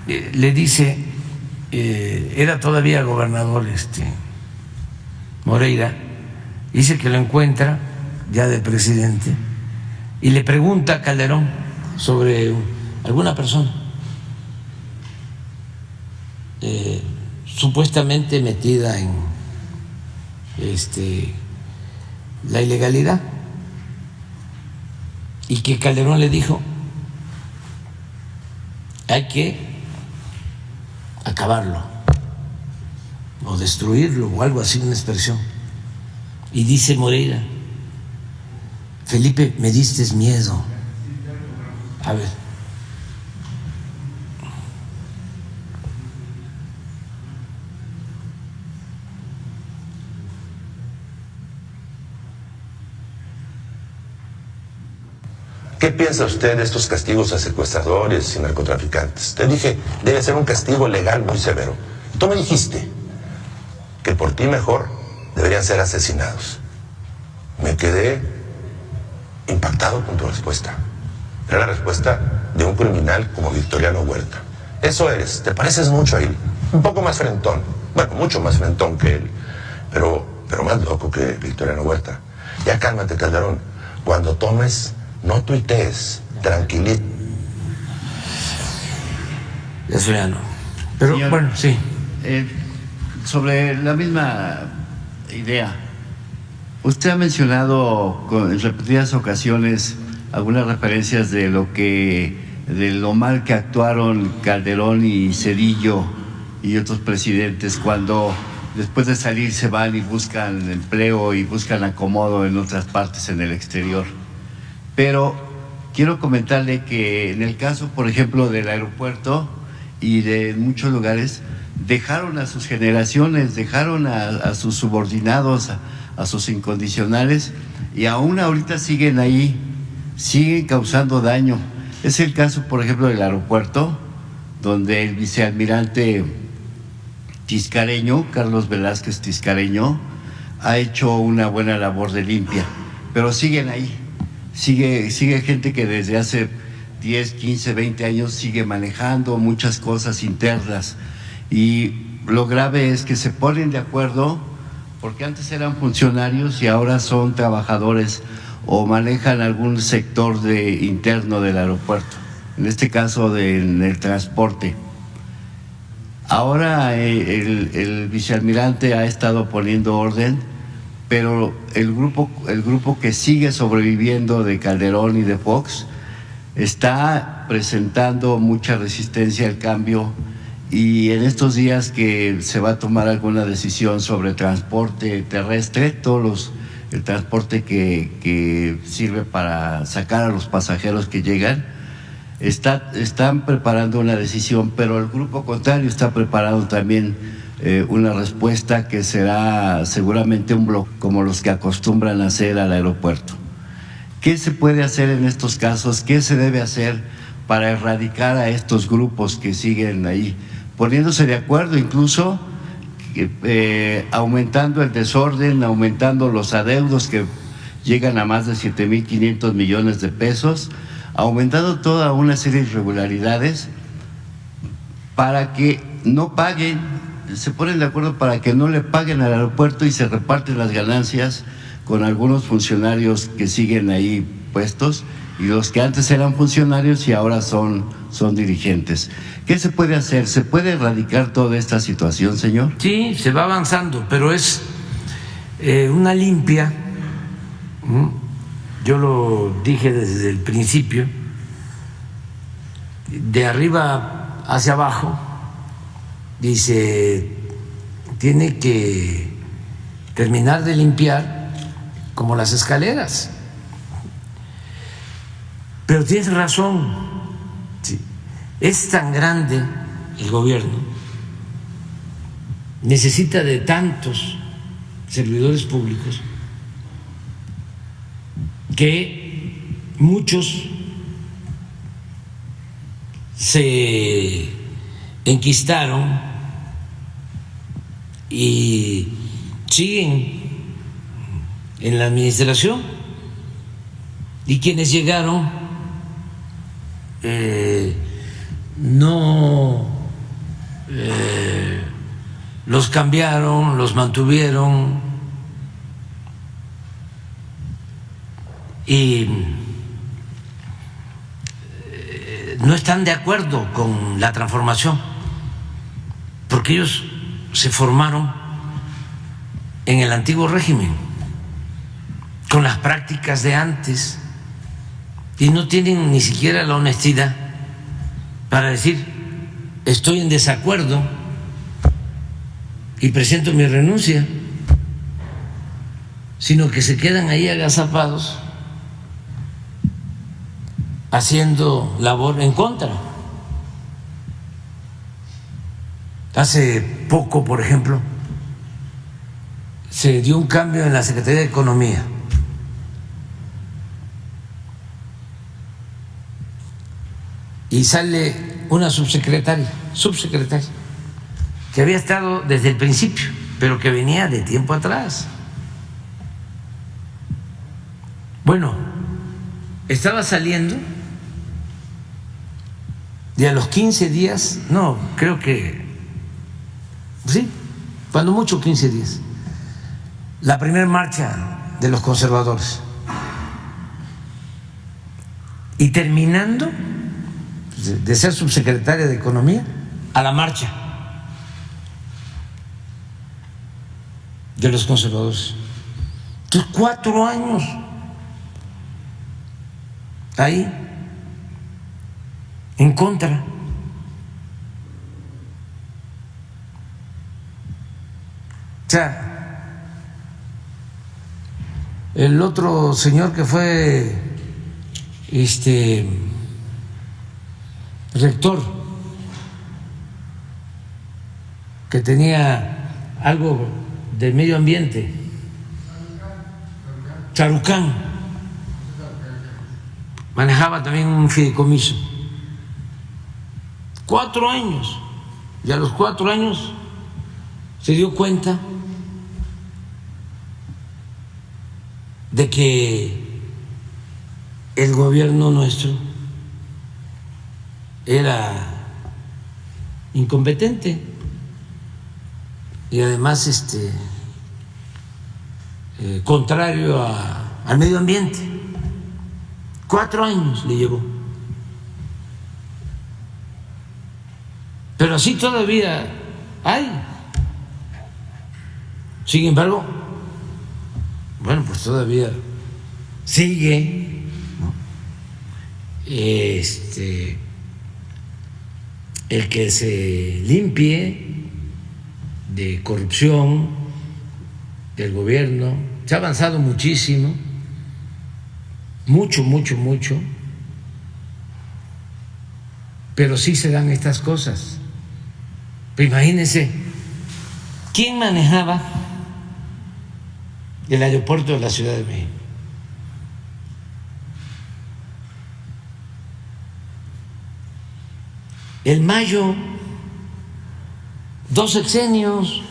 Le dice, era todavía gobernador Moreira, dice que lo encuentra ya de presidente y le pregunta a Calderón sobre alguna persona supuestamente metida en la ilegalidad, y que Calderón le dijo: hay que acabarlo o destruirlo o algo así, una expresión. Y dice Moreira: Felipe, me diste miedo. A ver. ¿Qué piensa usted de estos castigos a secuestradores y narcotraficantes? Te dije, debe ser un castigo legal muy severo. Tú me dijiste que por ti mejor deberían ser asesinados. Me quedé impactado con tu respuesta. Era la respuesta de un criminal como Victoriano Huerta. Eso eres, te pareces mucho a él. Un poco más frentón, bueno, mucho más frentón que él, pero más loco que Victoriano Huerta. Ya cálmate, Calderón. Cuando tomes, no tuitees, tranquilito. Eso ya no. Pero señor, bueno, sí. Sobre la misma idea, usted ha mencionado en repetidas ocasiones algunas referencias de lo mal que actuaron Calderón y Zedillo y otros presidentes cuando después de salir se van y buscan empleo y buscan acomodo en otras partes en el exterior. Pero quiero comentarle que en el caso, por ejemplo, del aeropuerto y de muchos lugares, dejaron a sus generaciones, dejaron a sus subordinados, a sus incondicionales, y aún ahorita siguen ahí, siguen causando daño. Es el caso, por ejemplo, del aeropuerto, donde el vicealmirante Tiscareño, Carlos Velázquez Tiscareño, ha hecho una buena labor de limpia, pero siguen ahí. Sigue gente que desde hace 10, 15, 20 años sigue manejando muchas cosas internas, y lo grave es que se ponen de acuerdo porque antes eran funcionarios y ahora son trabajadores o manejan algún sector interno del aeropuerto, en este caso en el transporte. Ahora el vicealmirante ha estado poniendo orden, pero el grupo que sigue sobreviviendo de Calderón y de Fox está presentando mucha resistencia al cambio, y en estos días que se va a tomar alguna decisión sobre transporte terrestre, todos el transporte que sirve para sacar a los pasajeros que llegan, están preparando una decisión, pero el grupo contrario está preparando también una respuesta que será seguramente un bloque como los que acostumbran a hacer al aeropuerto. ¿Qué se puede hacer en estos casos? ¿Qué se debe hacer para erradicar a estos grupos que siguen ahí, poniéndose de acuerdo, incluso aumentando el desorden, aumentando los adeudos que llegan a más de 7.500 millones de pesos, aumentando toda una serie de irregularidades para que no paguen, se ponen de acuerdo para que no le paguen al aeropuerto y se reparten las ganancias con algunos funcionarios que siguen ahí puestos y los que antes eran funcionarios y ahora son dirigentes. ¿Qué se puede hacer? ¿Se puede erradicar toda esta situación, señor? Sí, se va avanzando, pero es una limpia. Yo lo dije desde el principio, de arriba hacia abajo, y se tiene que terminar de limpiar como las escaleras. Pero tienes razón, sí. Es tan grande el gobierno, necesita de tantos servidores públicos que muchos se enquistaron y siguen en la administración, y quienes llegaron no los cambiaron, los mantuvieron, y no están de acuerdo con la transformación, porque ellos se formaron en el antiguo régimen, con las prácticas de antes, y no tienen ni siquiera la honestidad para decir estoy en desacuerdo y presento mi renuncia, sino que se quedan ahí agazapados haciendo labor en contra. Hace poco, por ejemplo, se dio un cambio en la Secretaría de Economía. Y sale una subsecretaria, que había estado desde el principio, pero que venía de tiempo atrás. Bueno, estaba saliendo y a los 15 días, no, creo que sí, cuando mucho 15 días, la primera marcha de los conservadores. Y terminando de ser subsecretaria de Economía, a la marcha de los conservadores. Entonces, 4 años ahí en contra. O sea, el otro señor que fue rector, que tenía algo de medio ambiente, Charucán, manejaba también un fideicomiso. 4 años, y a los 4 años se dio cuenta de que el gobierno nuestro era incompetente y además contrario al medio ambiente. 4 años le llevó. Pero así todavía hay. Sin embargo, bueno, pues todavía sigue, ¿no? El que se limpie de corrupción del gobierno se ha avanzado muchísimo, mucho, pero sí se dan estas cosas. Pero imagínense, ¿quién manejaba el aeropuerto de la Ciudad de México? El Mayo, 2 sexenios.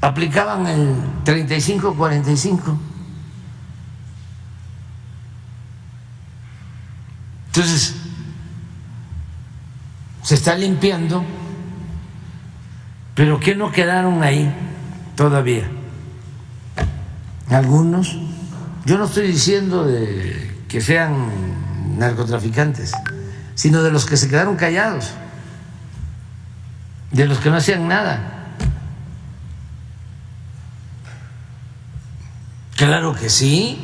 Aplicaban el 35-45. Entonces, se está limpiando, pero ¿qué no quedaron ahí todavía? Algunos, yo no estoy diciendo de que sean narcotraficantes, sino de los que se quedaron callados, de los que no hacían nada. Claro que sí.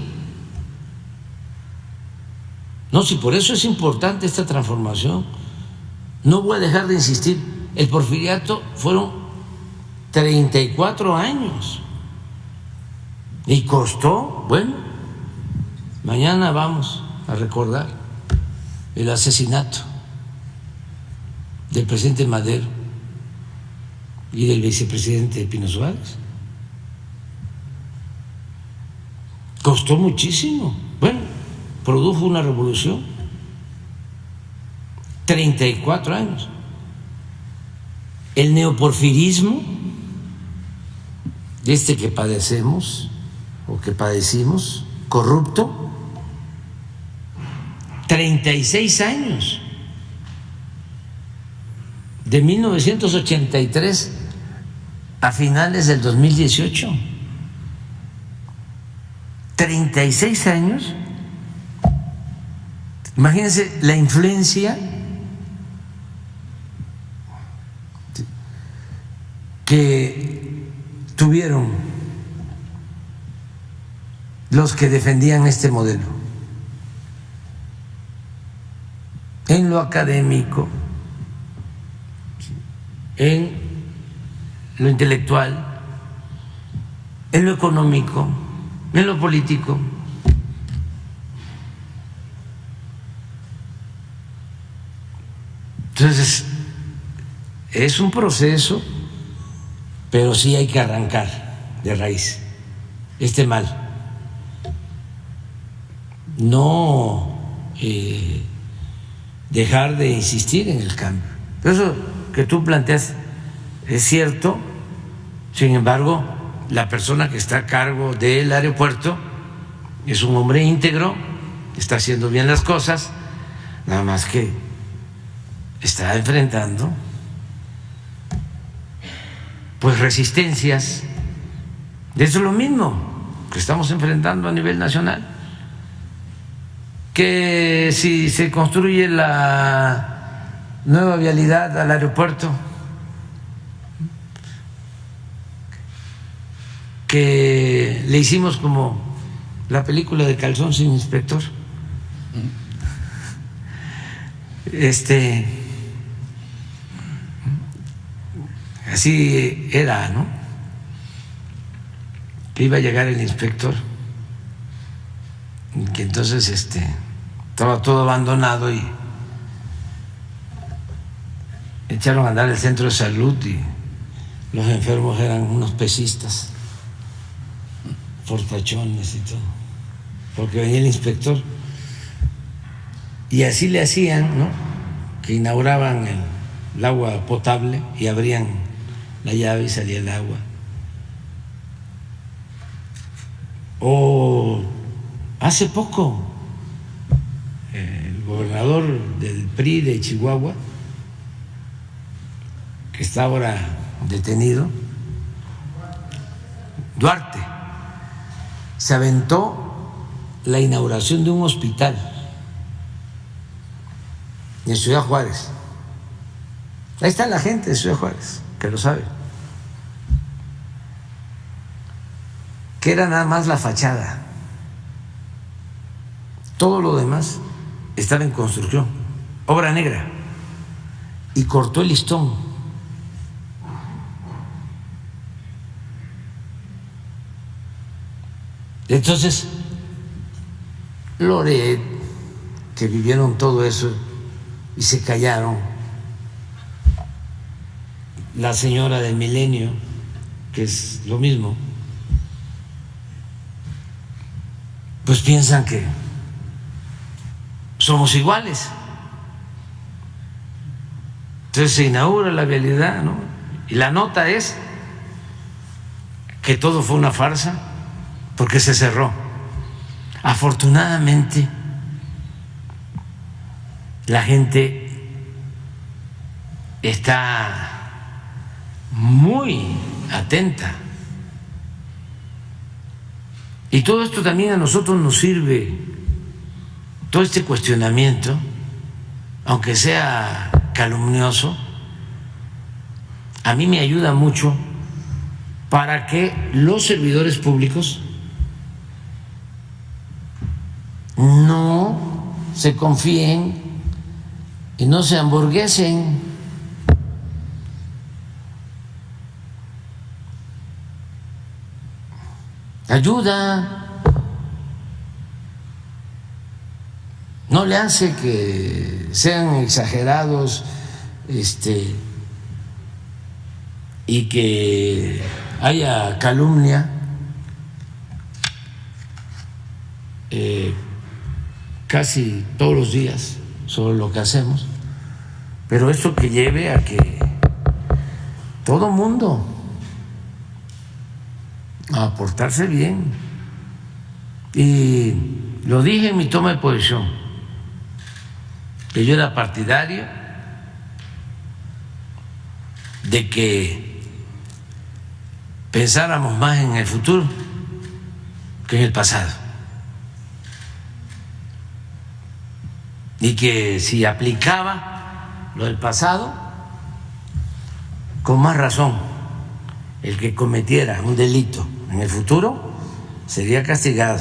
No, si por eso es importante esta transformación. No voy a dejar de insistir. El porfiriato fueron 34 años. Y costó, bueno, mañana vamos a recordar el asesinato del presidente Madero y del vicepresidente Pino Suárez. Costó muchísimo. Bueno, produjo una revolución. 34 años. El neoporfirismo, este que padecemos o que padecimos, corrupto, 36 años. De 1983 a finales del 2018. 36 años. Imagínense la influencia que tuvieron los que defendían este modelo en lo académico, en lo intelectual, en lo económico, en lo político. Entonces, es un proceso, pero sí hay que arrancar de raíz este mal. No dejar de insistir en el cambio. Eso que tú planteas es cierto, sin embargo, la persona que está a cargo del aeropuerto es un hombre íntegro, está haciendo bien las cosas, nada más que está enfrentando pues resistencias. Eso es lo mismo que estamos enfrentando a nivel nacional. Que si se construye la nueva vialidad al aeropuerto, que le hicimos como la película de Calzón sin inspector. Así era, ¿no? Que iba a llegar el inspector, que entonces estaba todo abandonado y echaron a andar el centro de salud y los enfermos eran unos pesistas, fortachones y todo, porque venía el inspector. Y así le hacían, ¿no? Que inauguraban el agua potable y abrían la llave y salía el agua. O hace poco el gobernador del PRI de Chihuahua, que está ahora detenido, Duarte, se aventó la inauguración de un hospital en Ciudad Juárez. Ahí está la gente de Ciudad Juárez, que lo sabe. Que era nada más la fachada. Todo lo demás estaba en construcción, obra negra. y cortó el listón. Entonces, Loret, que vivieron todo eso y se callaron, la señora del Milenio, que es lo mismo, pues piensan que somos iguales. Entonces se inaugura la vialidad, ¿no? Y la nota es que todo fue una farsa porque se cerró. Afortunadamente, la gente está muy atenta. Y todo esto también a nosotros nos sirve, todo este cuestionamiento, aunque sea calumnioso, a mí me ayuda mucho para que los servidores públicos no se confíen y no se hamburguesen. Ayuda, no le hace que sean exagerados y que haya calumnia. Casi todos los días sobre lo que hacemos, pero esto que lleve a que todo mundo a portarse bien. Y lo dije en mi toma de posición, que yo era partidario de que pensáramos más en el futuro que en el pasado, y que si aplicaba lo del pasado, con más razón el que cometiera un delito en el futuro sería castigado.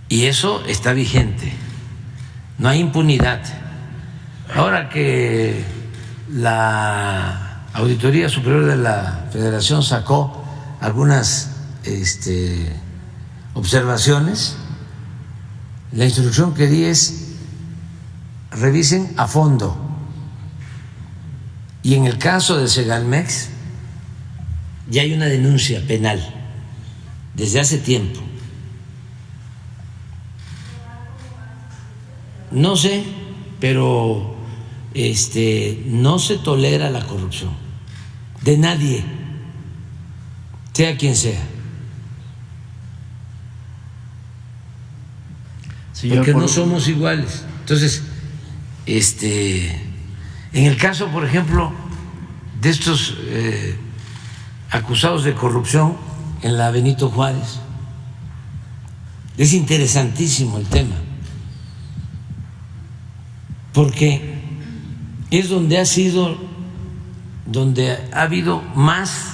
Y eso está vigente, no hay impunidad. Ahora que la Auditoría Superior de la Federación sacó algunas observaciones, la instrucción que di es: revisen a fondo. Y en el caso de Segalmex ya hay una denuncia penal desde hace tiempo. No sé, pero no se tolera la corrupción de nadie, sea quien sea. Porque no somos iguales. Entonces, en el caso, por ejemplo, de estos acusados de corrupción en la Benito Juárez, es interesantísimo el tema, porque es donde ha habido más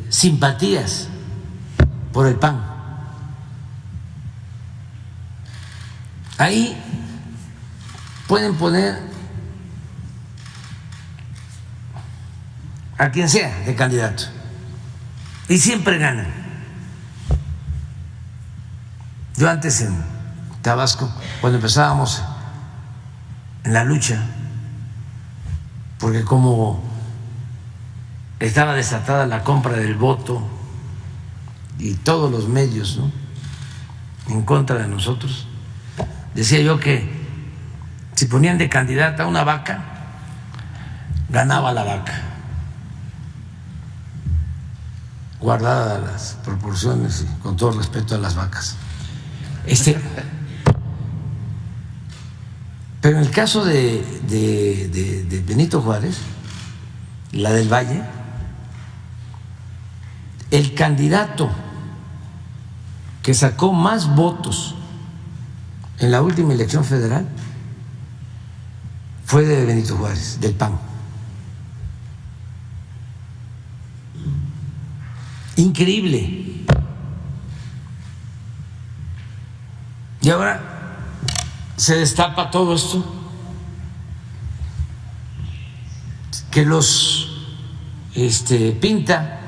simpatías por el PAN. Ahí pueden poner a quien sea de candidato y siempre ganan. Yo antes en Tabasco, cuando empezábamos en la lucha, porque como estaba desatada la compra del voto y todos los medios, ¿no?, en contra de nosotros, decía yo que si ponían de candidata a una vaca, ganaba la vaca, guardadas las proporciones y con todo respeto a las vacas. Pero en el caso de Benito Juárez, la del Valle, el candidato que sacó más votos en la última elección federal fue de Benito Juárez, del PAN. Increíble. Y ahora se destapa todo esto, que los pinta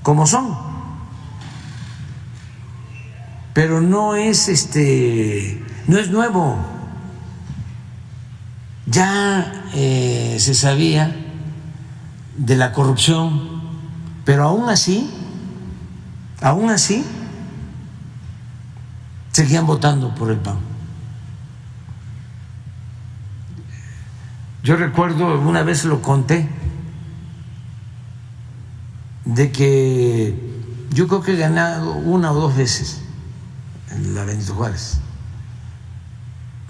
como son, pero no es no es nuevo. Ya se sabía de la corrupción, pero aún así seguían votando por el PAN. Yo recuerdo, una vez lo conté, de que yo creo que he ganado 1 o 2 veces en la Benito Juárez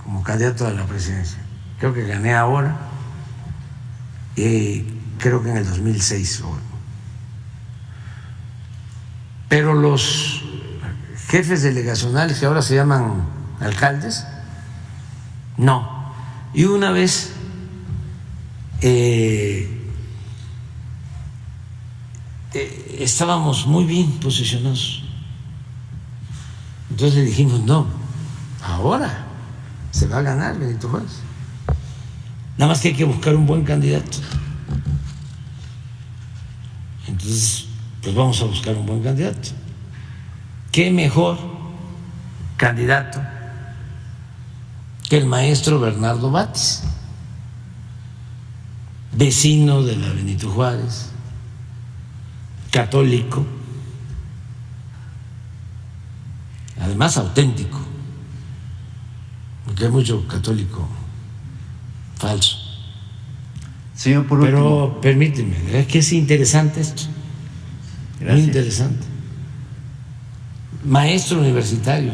como candidato a la presidencia. Creo que gané ahora, creo que en el 2006. Pero los jefes delegacionales, que ahora se llaman alcaldes, no. Y una vez estábamos muy bien posicionados. Entonces le dijimos, no, ahora se va a ganar Benito Juárez. Nada más que hay que buscar un buen candidato. Entonces, pues vamos a buscar un buen candidato. ¿Qué mejor candidato que el maestro Bernardo Batis, vecino de la Benito Juárez, católico, además auténtico, porque hay mucho católico falso? Señor, por último. Pero permíteme, es que es interesante esto. Gracias. Muy interesante. Maestro universitario,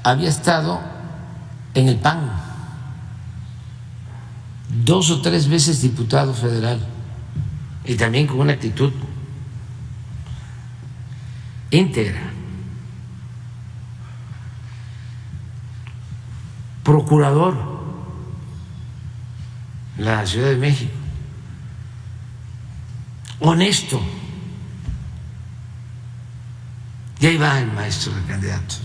había estado en el PAN, 2 o 3 veces diputado federal, y también con una actitud íntegra. Procurador en la Ciudad de México, honesto. Y ahí va el maestro de candidato.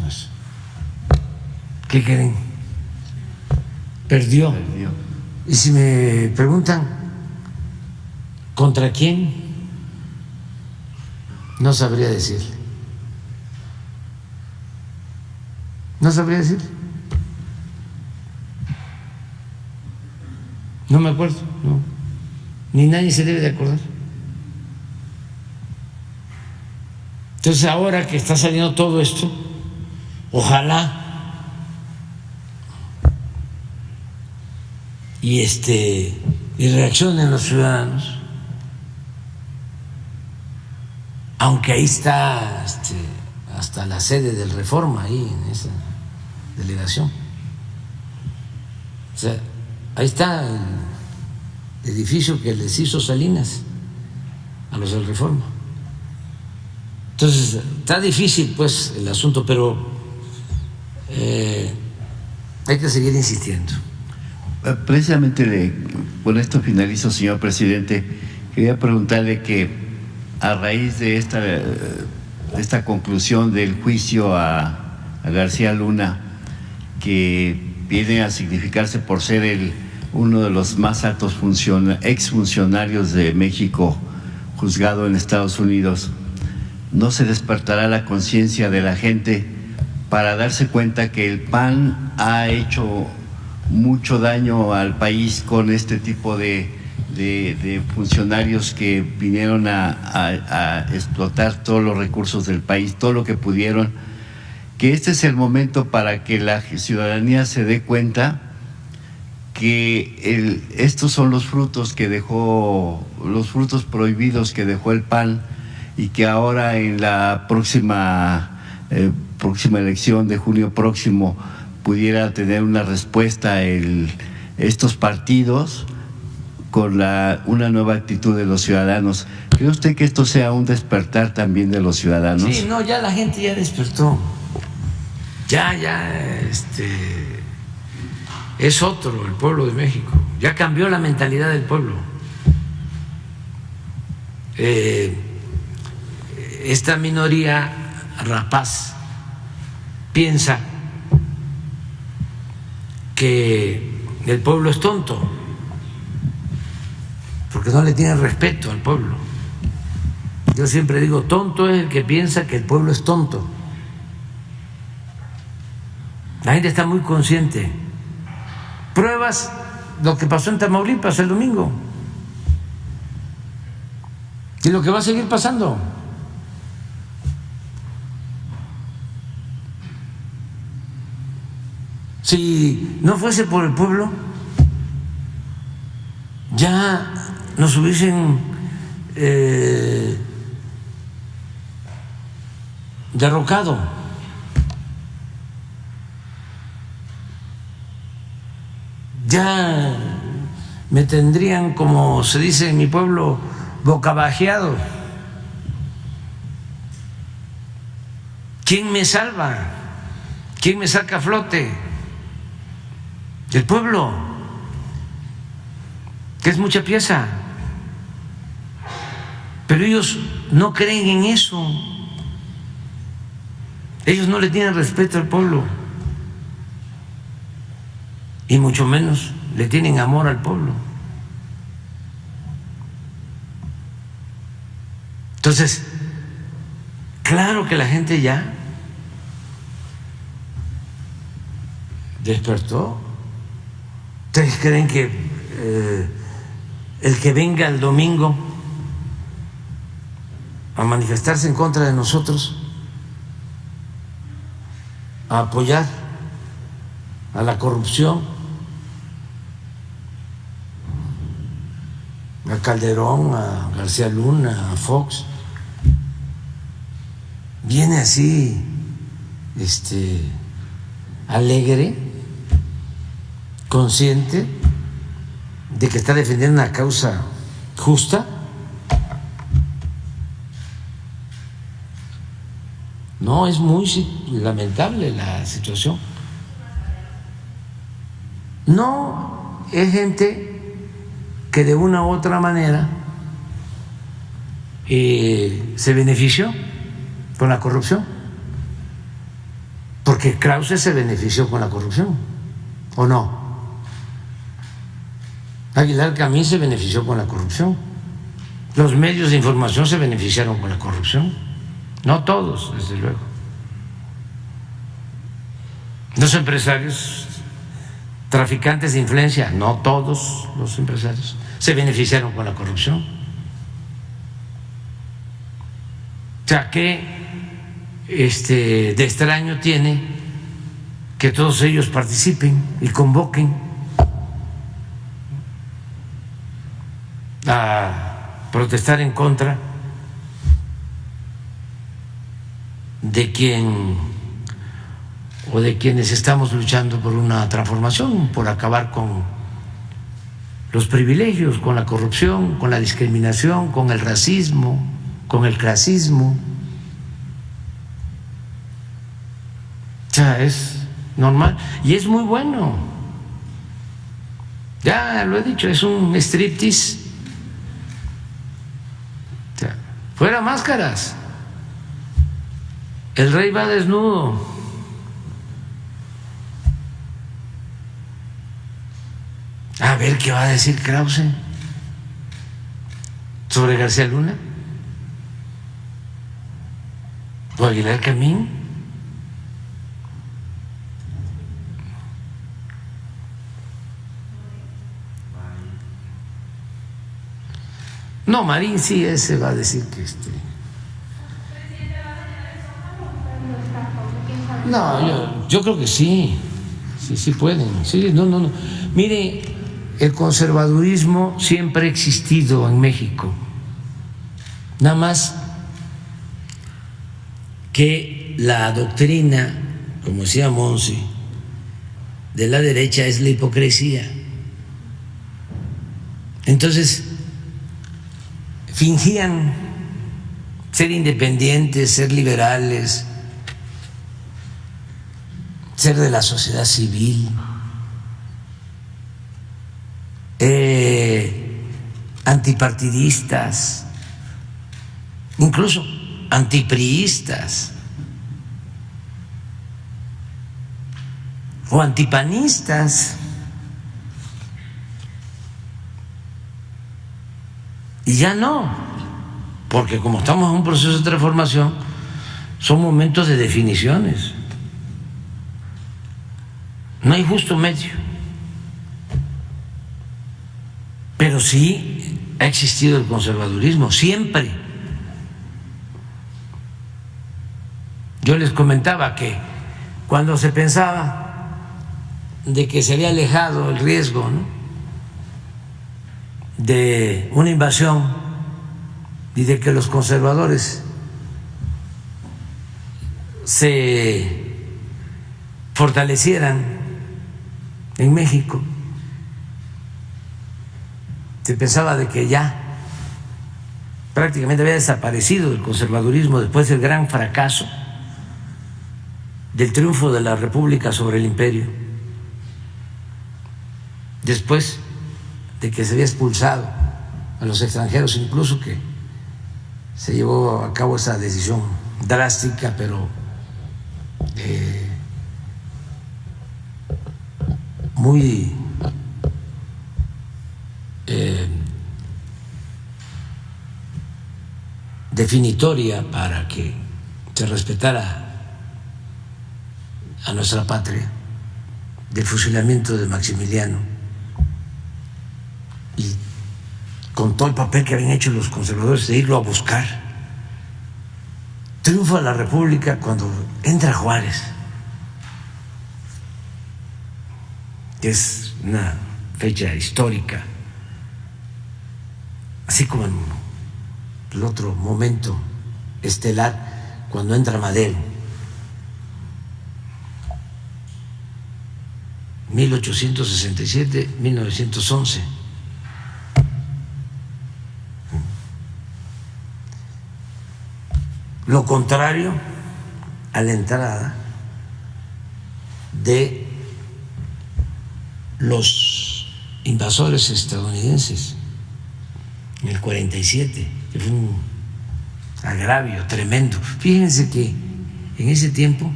¿Qué creen? Perdió. Y si me preguntan ¿contra quién? No sabría decir. No sabría decir. No me acuerdo, no. Ni nadie se debe de acordar. Entonces, ahora que está saliendo todo esto, ojalá y reaccionen los ciudadanos, aunque ahí está hasta la sede del Reforma, ahí en esa delegación. O sea, ahí está el edificio que les hizo Salinas a los del Reforma. Entonces, está difícil pues el asunto, pero hay que seguir insistiendo. Precisamente con esto finalizo, señor presidente. Quería preguntarle que a raíz de esta conclusión del juicio a García Luna, que viene a significarse por ser uno de los más altos exfuncionarios de México juzgado en Estados Unidos, ¿no se despertará la conciencia de la gente para darse cuenta que el PAN ha hecho mucho daño al país con este tipo de funcionarios que vinieron a explotar todos los recursos del país, todo lo que pudieron? Que este es el momento para que la ciudadanía se dé cuenta que estos son los frutos que dejó, los frutos prohibidos que dejó el PAN, y que ahora en la próxima elección de junio próximo pudiera tener una respuesta estos partidos con una nueva actitud de los ciudadanos. ¿Cree usted que esto sea un despertar también de los ciudadanos? Sí, no, ya la gente ya despertó. Es otro el pueblo de México. Ya cambió la mentalidad del pueblo. Esta minoría rapaz piensa que el pueblo es tonto, porque no le tiene respeto al pueblo. Yo siempre digo, tonto es el que piensa que el pueblo es tonto. La gente está muy consciente. Pruebas lo que pasó en Tamaulipas el domingo y lo que va a seguir pasando. Si no fuese por el pueblo, ya nos hubiesen derrocado. Ya me tendrían, como se dice en mi pueblo, bocabajeado. ¿Quién me salva? ¿Quién me saca a flote? El pueblo, que es mucha pieza. Pero ellos no creen en eso. Ellos no le tienen respeto al pueblo. Y mucho menos le tienen amor al pueblo. Entonces, claro que la gente ya despertó. ¿Ustedes creen que el que venga el domingo a manifestarse en contra de nosotros, a apoyar a la corrupción, a Calderón, a García Luna, a Fox, viene así, alegre, consciente de que está defendiendo una causa justa? No, es muy lamentable la situación. No, es gente que de una u otra manera se benefició con la corrupción, porque Krause se benefició con la corrupción, ¿o no? Aguilar Camín se benefició con la corrupción, los medios de información se beneficiaron con la corrupción, no todos, desde luego. Los empresarios, traficantes de influencia, no todos los empresarios se beneficiaron con la corrupción. O sea, ¿qué de extraño tiene que todos ellos participen y convoquen a protestar en contra de quien o de quienes estamos luchando por una transformación, por acabar con los privilegios, con la corrupción, con la discriminación, con el racismo, con el clasismo? O sea, es normal y es muy bueno. Ya lo he dicho, es un striptease. O sea, fuera máscaras. El rey va desnudo. A ver qué va a decir Krause sobre García Luna o Aguilar Camín. No, Marín sí, ese va a decir que No, yo creo que sí, sí pueden, sí, no. Mire, el conservadurismo siempre ha existido en México, nada más que la doctrina, como decía Monsi, de la derecha es la hipocresía. Entonces, fingían ser independientes, ser liberales, ser de la sociedad civil, antipartidistas, incluso antipriistas. o antipanistas. Y ya no, porque como estamos en un proceso de transformación, son momentos de definiciones. No hay justo medio. Pero sí ha existido el conservadurismo, siempre. Yo les comentaba que cuando se pensaba de que se había alejado el riesgo, ¿no?, de una invasión y de que los conservadores se fortalecieran en México, se pensaba de que ya prácticamente había desaparecido el conservadurismo después del gran fracaso del triunfo de la República sobre el imperio, después de que se había expulsado a los extranjeros, incluso que se llevó a cabo esa decisión drástica, pero muy definitoria para que se respetara a nuestra patria, del fusilamiento de Maximiliano, y con todo el papel que habían hecho los conservadores de irlo a buscar. Triunfa la República cuando entra Juárez, que es una fecha histórica, así como en el otro momento estelar cuando entra Madero, 1867-1911. Lo contrario a la entrada de los invasores estadounidenses en el 47, que fue un agravio tremendo. Fíjense que en ese tiempo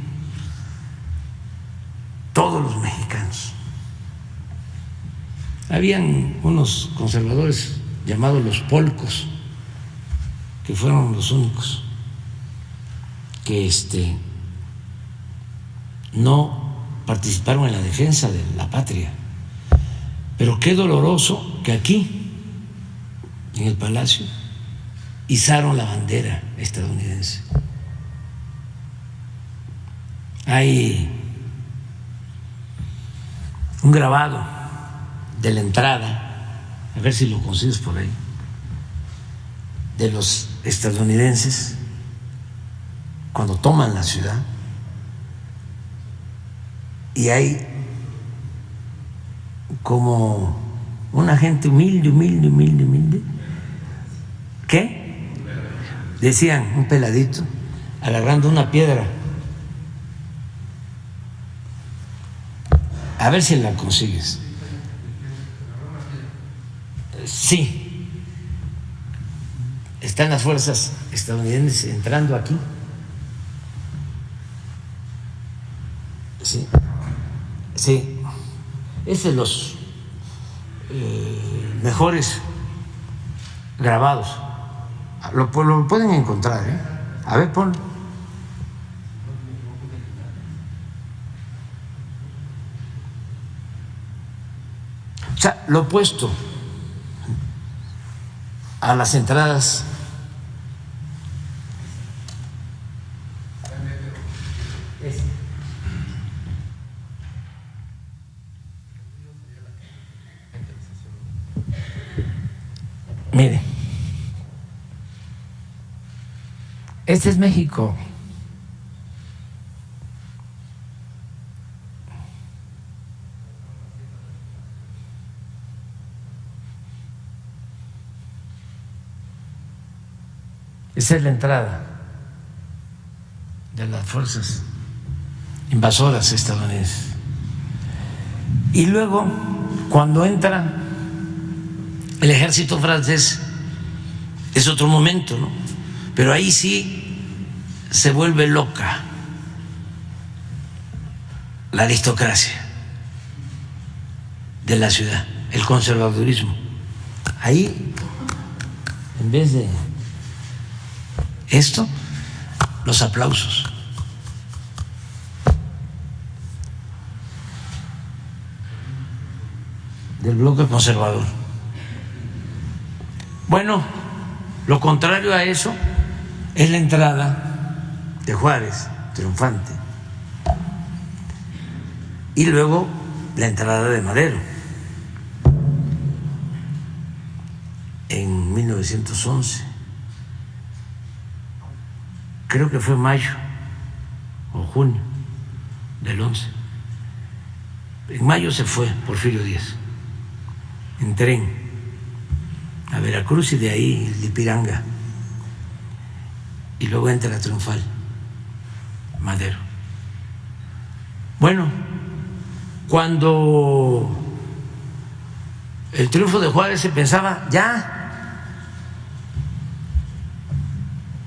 todos los mexicanos, habían unos conservadores llamados los polcos, que fueron los únicos que no participaron en la defensa de la patria. Pero qué doloroso que aquí, en el Palacio, izaron la bandera estadounidense. Hay un grabado de la entrada, a ver si lo consigues por ahí, de los estadounidenses cuando toman la ciudad, y hay como una gente humilde, ¿qué? Decían, un peladito agarrando una piedra. A ver si la consigues. Sí, están las fuerzas estadounidenses entrando aquí. Sí, sí, es de los mejores grabados. Lo pueden encontrar, ¿eh? A ver, ponlo. O sea, lo opuesto a las entradas mire, este es México. Esa es la entrada de las fuerzas invasoras estadounidenses. Y luego, cuando entra el ejército francés, es otro momento, ¿no? Pero ahí sí se vuelve loca la aristocracia de la ciudad, el conservadurismo. Ahí, en vez de esto, los aplausos. Del bloque conservador. Bueno, lo contrario a eso es la entrada de Juárez, triunfante, y luego la entrada de Madero en 1911. Creo que fue mayo o junio del 11. En mayo se fue Porfirio Díaz en tren a Veracruz y de ahí Lipiranga, y luego entra la triunfal Madero. Bueno, cuando el triunfo de Juárez se pensaba, ya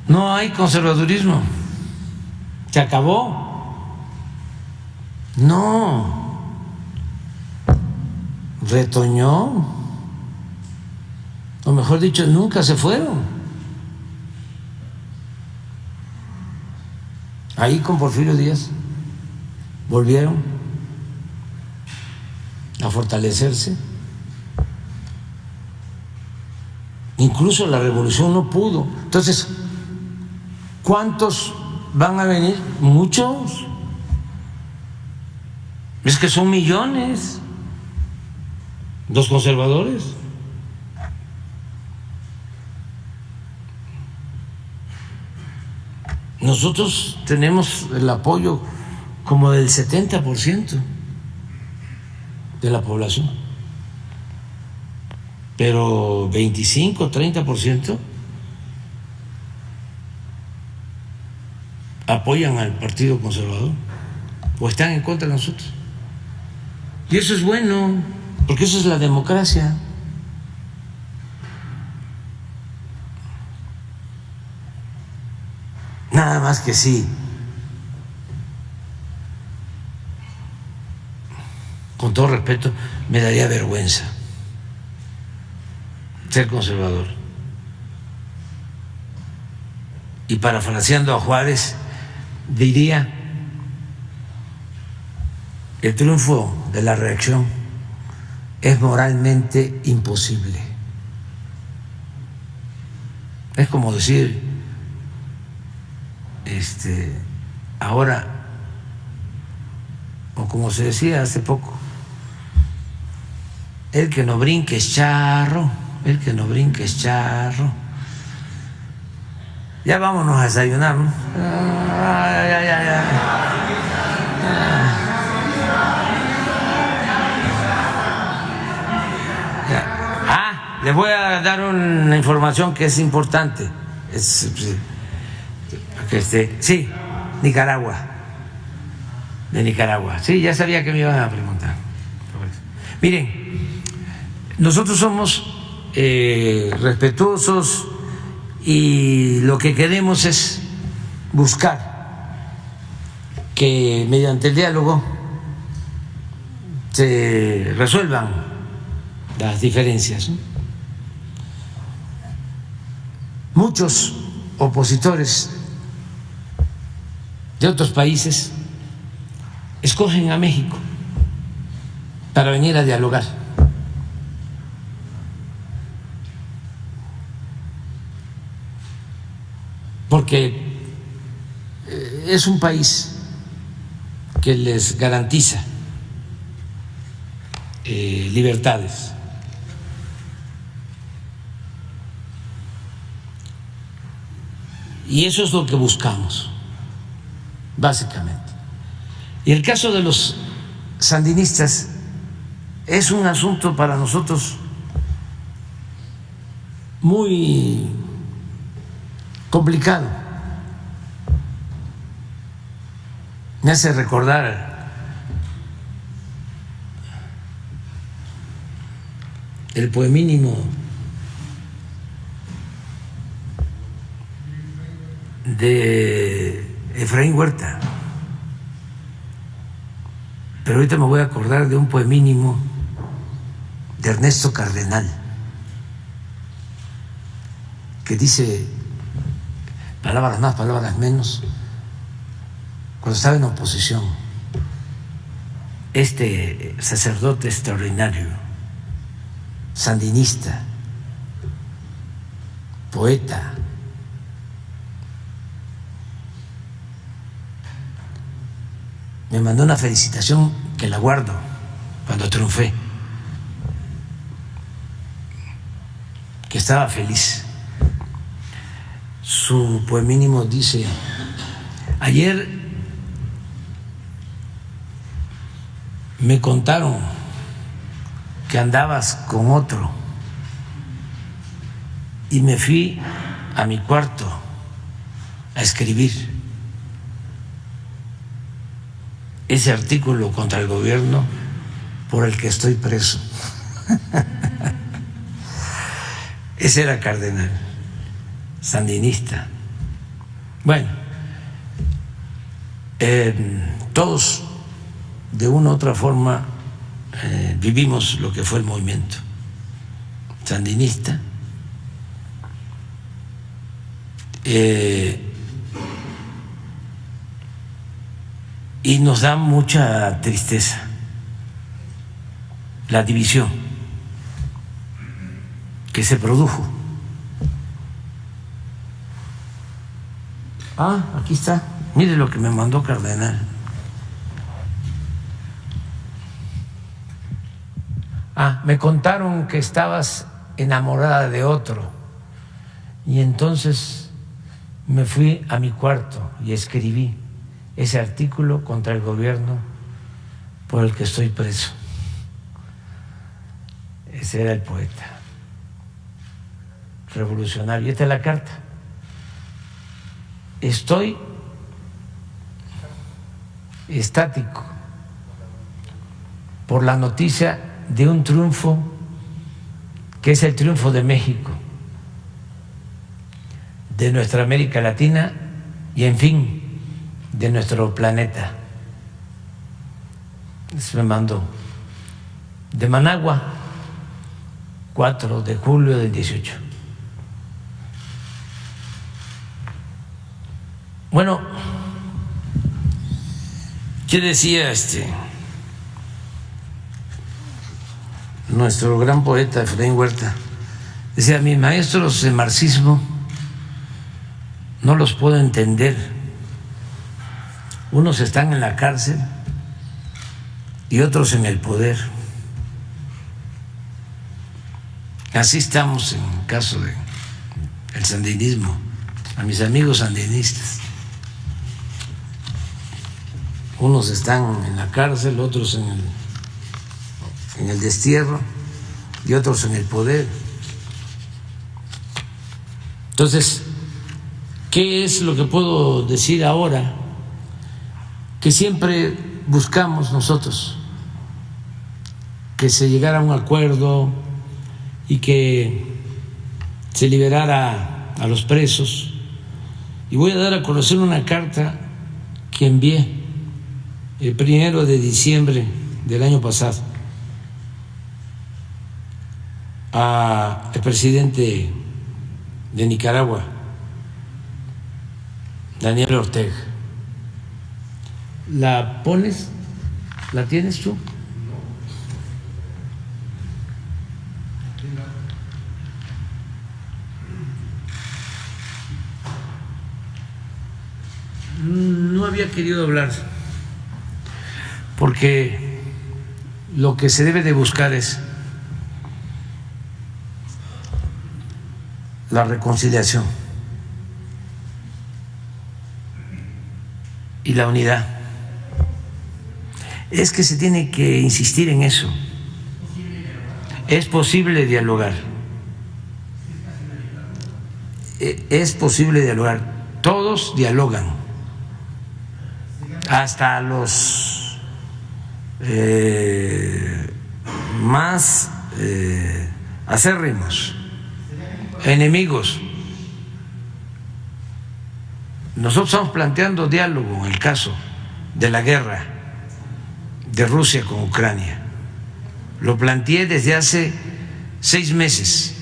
no hay conservadurismo, se acabó. No, retoñó, o mejor dicho, nunca se fueron. Ahí con Porfirio Díaz volvieron a fortalecerse. Incluso la revolución no pudo. Entonces, ¿cuántos van a venir? Muchos. Es que son millones los conservadores. Nosotros tenemos el apoyo como del 70% de la población, pero 25, 30% apoyan al Partido Conservador o están en contra de nosotros. Y eso es bueno, porque eso es la democracia. Nada más que sí, con todo respeto, me daría vergüenza ser conservador. Y parafraseando a Juárez, diría: el triunfo de la reacción es moralmente imposible. Es como decir, ahora, o como se decía hace poco, el que no brinque es charro, el que no brinque es charro. Ya vámonos a desayunar, ¿no? Les voy a dar una información que es importante. Sí, Nicaragua, de Nicaragua. Sí, ya sabía que me iban a preguntar. Miren, nosotros somos respetuosos y lo que queremos es buscar que mediante el diálogo se resuelvan las diferencias, ¿no? Muchos opositores de otros países escogen a México para venir a dialogar. Porque es un país que les garantiza libertades. Y eso es lo que buscamos, básicamente. Y el caso de los sandinistas es un asunto para nosotros muy complicado. Me hace recordar el poemínimo de Efraín Huerta, pero ahorita me voy a acordar de un poemínimo de Ernesto Cardenal, que dice palabras más, palabras menos, cuando estaba en oposición, este sacerdote extraordinario, sandinista, poeta, me mandó una felicitación que la guardo cuando triunfé, que estaba feliz. Su poemínimo dice: ayer me contaron que andabas con otro y me fui a mi cuarto a escribir ese artículo contra el gobierno por el que estoy preso. Ese era Cardenal, sandinista. Bueno, todos de una u otra forma vivimos lo que fue el movimiento sandinista. Y nos da mucha tristeza la división que se produjo. Aquí está, mire lo que me mandó Cardenal. Me contaron que estabas enamorada de otro y entonces me fui a mi cuarto y escribí ese artículo contra el gobierno por el que estoy preso. Ese era el poeta revolucionario. Y esta es la carta. Estoy estático por la noticia de un triunfo que es el triunfo de México, de nuestra América Latina y, en fin, de nuestro planeta. Eso me mandó de Managua, 4 de julio del 18. Bueno, ¿qué decía nuestro gran poeta Efraín Huerta? Decía: mis maestros de marxismo no los puedo entender. Unos están en la cárcel y otros en el poder. Así estamos en el caso del sandinismo. A mis amigos sandinistas, unos están en la cárcel, otros en el destierro y otros en el poder. Entonces, ¿qué es lo que puedo decir ahora? Que siempre buscamos nosotros que se llegara a un acuerdo y que se liberara a los presos. Y voy a dar a conocer una carta que envié el 1 de diciembre del año pasado al presidente de Nicaragua, Daniel Ortega. ¿La pones? ¿La tienes tú? No había querido hablar porque lo que se debe de buscar es la reconciliación y la unidad. Es que se tiene que insistir en eso. Es posible dialogar. Es posible dialogar. Todos dialogan. Hasta los más acérrimos, enemigos. Nosotros estamos planteando diálogo en el caso de la guerra de Rusia con Ucrania. Lo planteé desde hace 6 meses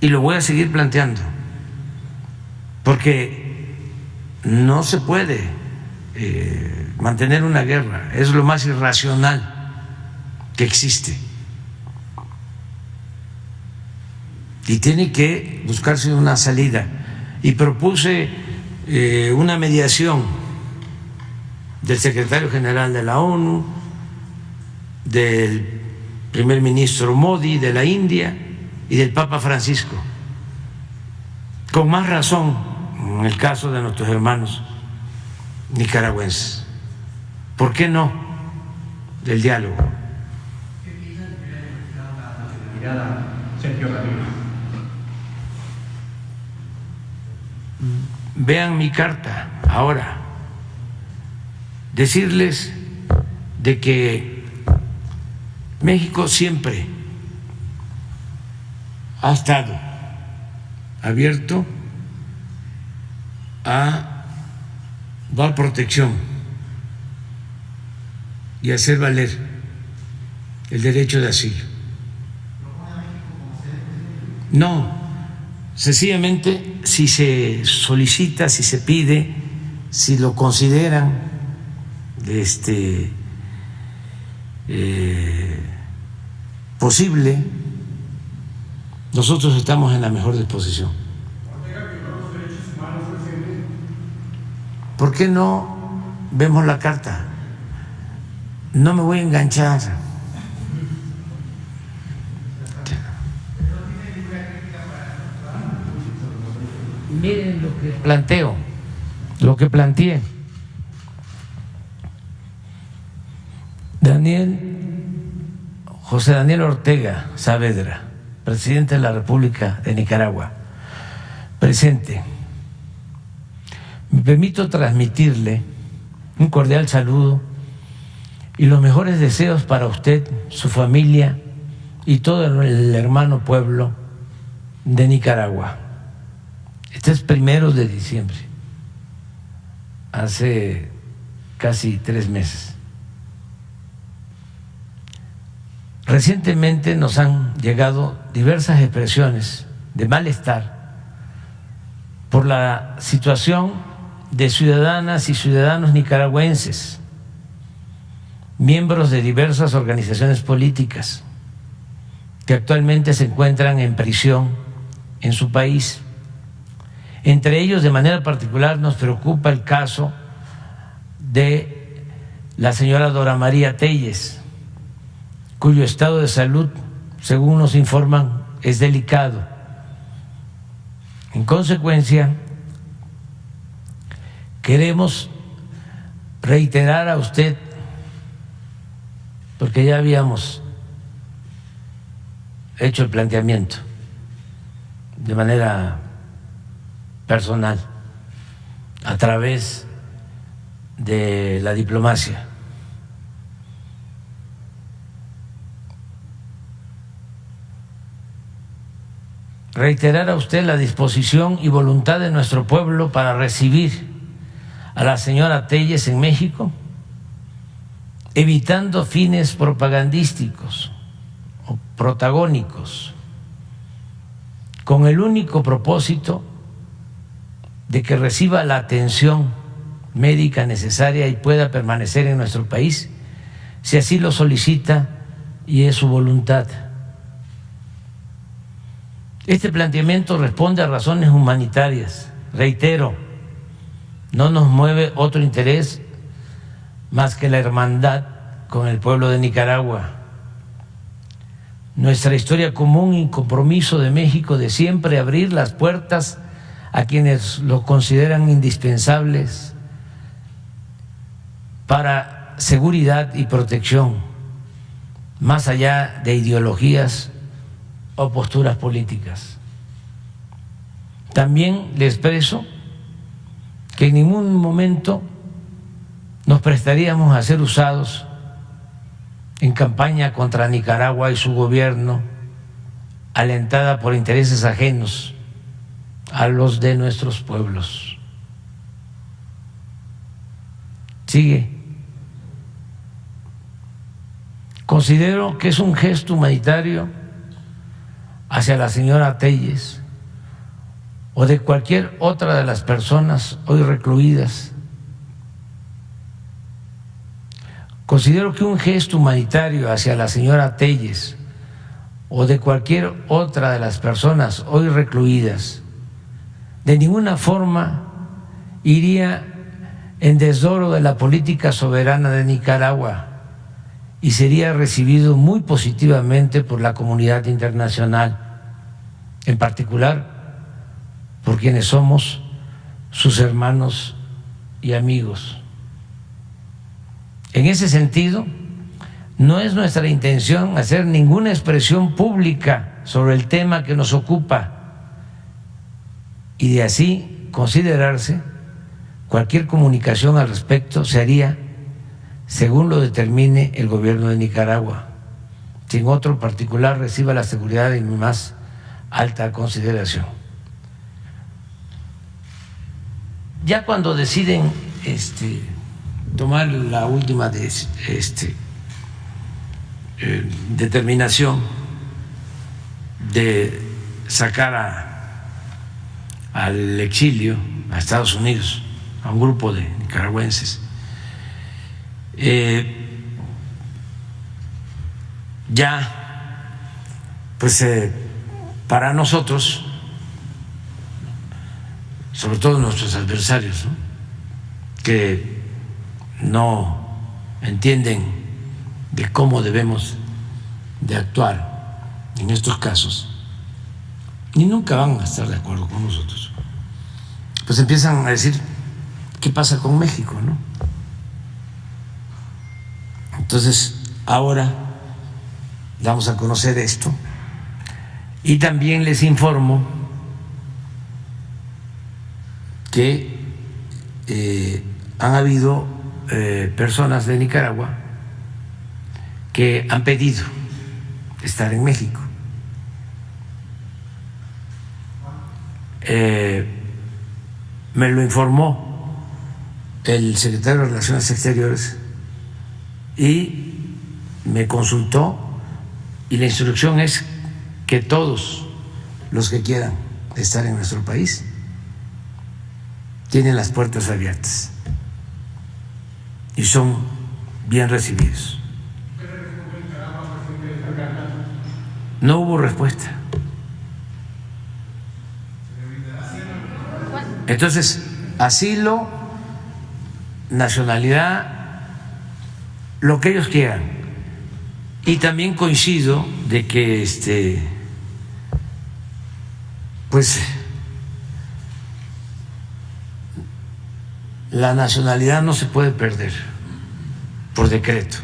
y lo voy a seguir planteando, porque no se puede mantener una guerra, es lo más irracional que existe. Y tiene que buscarse una salida. Y propuse una mediación del secretario general de la ONU, del primer ministro Modi de la India y del Papa Francisco. Con más razón en el caso de nuestros hermanos nicaragüenses. ¿Por qué no del diálogo? Sergio Ramírez. Vean mi carta ahora. Decirles de que México siempre ha estado abierto a dar protección y hacer valer el derecho de asilo. No, sencillamente si se solicita, si se pide, si lo consideran posible, nosotros estamos en la mejor disposición. ¿Por qué no vemos la carta? No me voy a enganchar. Miren lo que planteo, lo que planteé. José Daniel Ortega Saavedra, presidente de la República de Nicaragua, presente. Me permito transmitirle un cordial saludo y los mejores deseos para usted, su familia y todo el hermano pueblo de Nicaragua. Este es 1 de diciembre, hace casi 3 meses. Recientemente nos han llegado diversas expresiones de malestar por la situación de ciudadanas y ciudadanos nicaragüenses, miembros de diversas organizaciones políticas que actualmente se encuentran en prisión en su país. Entre ellos, de manera particular, nos preocupa el caso de la señora Dora María Telles, cuyo estado de salud, según nos informan, es delicado. En consecuencia, queremos reiterar a usted, porque ya habíamos hecho el planteamiento de manera personal, a través de la diplomacia. Reiterar a usted la disposición y voluntad de nuestro pueblo para recibir a la señora Telles en México, evitando fines propagandísticos o protagónicos, con el único propósito de que reciba la atención médica necesaria y pueda permanecer en nuestro país, si así lo solicita y es su voluntad. Este planteamiento responde a razones humanitarias. Reitero, no nos mueve otro interés más que la hermandad con el pueblo de Nicaragua. Nuestra historia común y compromiso de México de siempre abrir las puertas a quienes lo consideran indispensables para seguridad y protección, más allá de ideologías o posturas políticas. También le expreso que en ningún momento nos prestaríamos a ser usados en campaña contra Nicaragua y su gobierno, alentada por intereses ajenos a los de nuestros pueblos. Sigue Considero que es un gesto humanitario hacia la señora Telles o de cualquier otra de las personas hoy recluidas. Considero que un gesto humanitario hacia la señora Telles o de cualquier otra de las personas hoy recluidas de ninguna forma iría en desdoro de la política soberana de Nicaragua y sería recibido muy positivamente por la comunidad internacional, en particular por quienes somos sus hermanos y amigos. En ese sentido, no es nuestra intención hacer ninguna expresión pública sobre el tema que nos ocupa y de así considerarse, cualquier comunicación al respecto se haría según lo determine el gobierno de Nicaragua, sin otro particular reciba la seguridad de mi más alta consideración. Ya cuando deciden tomar la última determinación de sacar al exilio a Estados Unidos a un grupo de nicaragüenses, ya pues para nosotros, sobre todo nuestros adversarios, ¿no?, que no entienden de cómo debemos de actuar en estos casos, ni nunca van a estar de acuerdo con nosotros, pues empiezan a decir, ¿qué pasa con México, no? Entonces, ahora damos a conocer esto y también les informo que han habido personas de Nicaragua que han pedido estar en México. Me lo informó el secretario de Relaciones Exteriores y me consultó, y la instrucción es que todos los que quieran estar en nuestro país tienen las puertas abiertas y son bien recibidos. No hubo respuesta. Entonces, asilo, nacionalidad, lo que ellos quieran. Y también coincido de que pues la nacionalidad no se puede perder por decreto.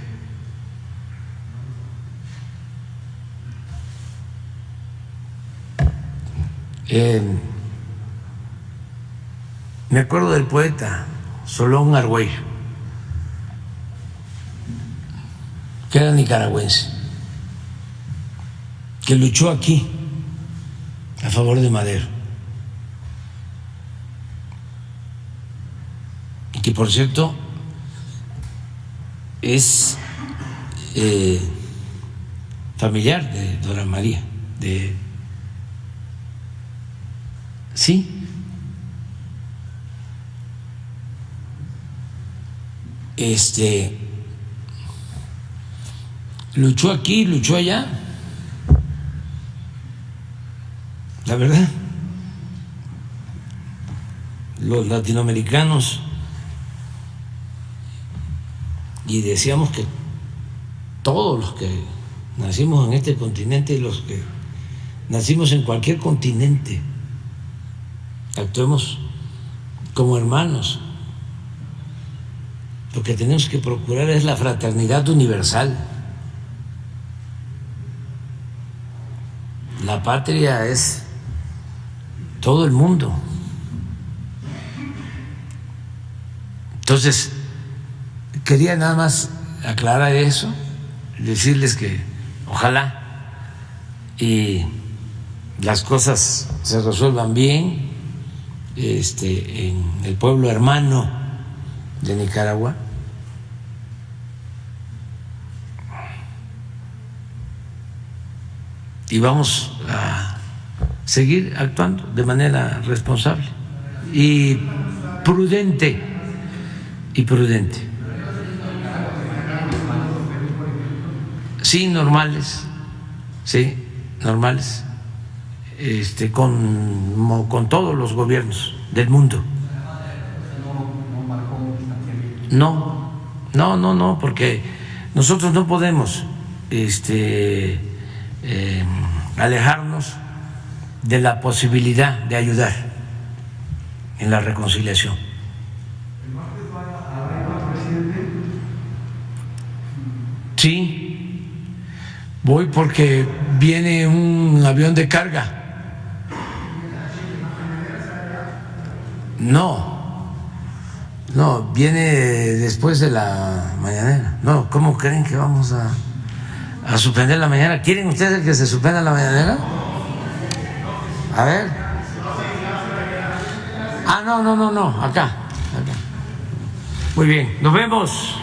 Me acuerdo del poeta Solón Argüello, que era nicaragüense, que luchó aquí a favor de Madero, y que por cierto es familiar de Dora María, sí. Luchó aquí, luchó allá, la verdad. Los latinoamericanos, y decíamos que todos los que nacimos en este continente y los que nacimos en cualquier continente, actuemos como hermanos. Lo que tenemos que procurar es la fraternidad universal. La patria es todo el mundo. Entonces, quería nada más aclarar eso, decirles que ojalá y las cosas se resuelvan bien en el pueblo hermano de Nicaragua, y vamos a seguir actuando de manera responsable y prudente. Sí, normales, con todos los gobiernos del mundo. No, porque nosotros no podemos alejarnos de la posibilidad de ayudar en la reconciliación. ¿El martes va a Araiba, presidente? Sí, voy porque viene un avión de carga. No, viene después de la mañanera. No, ¿cómo creen que vamos a suspender la mañanera? ¿Quieren ustedes que se suspenda la mañanera? A ver. No, acá. Muy bien, nos vemos.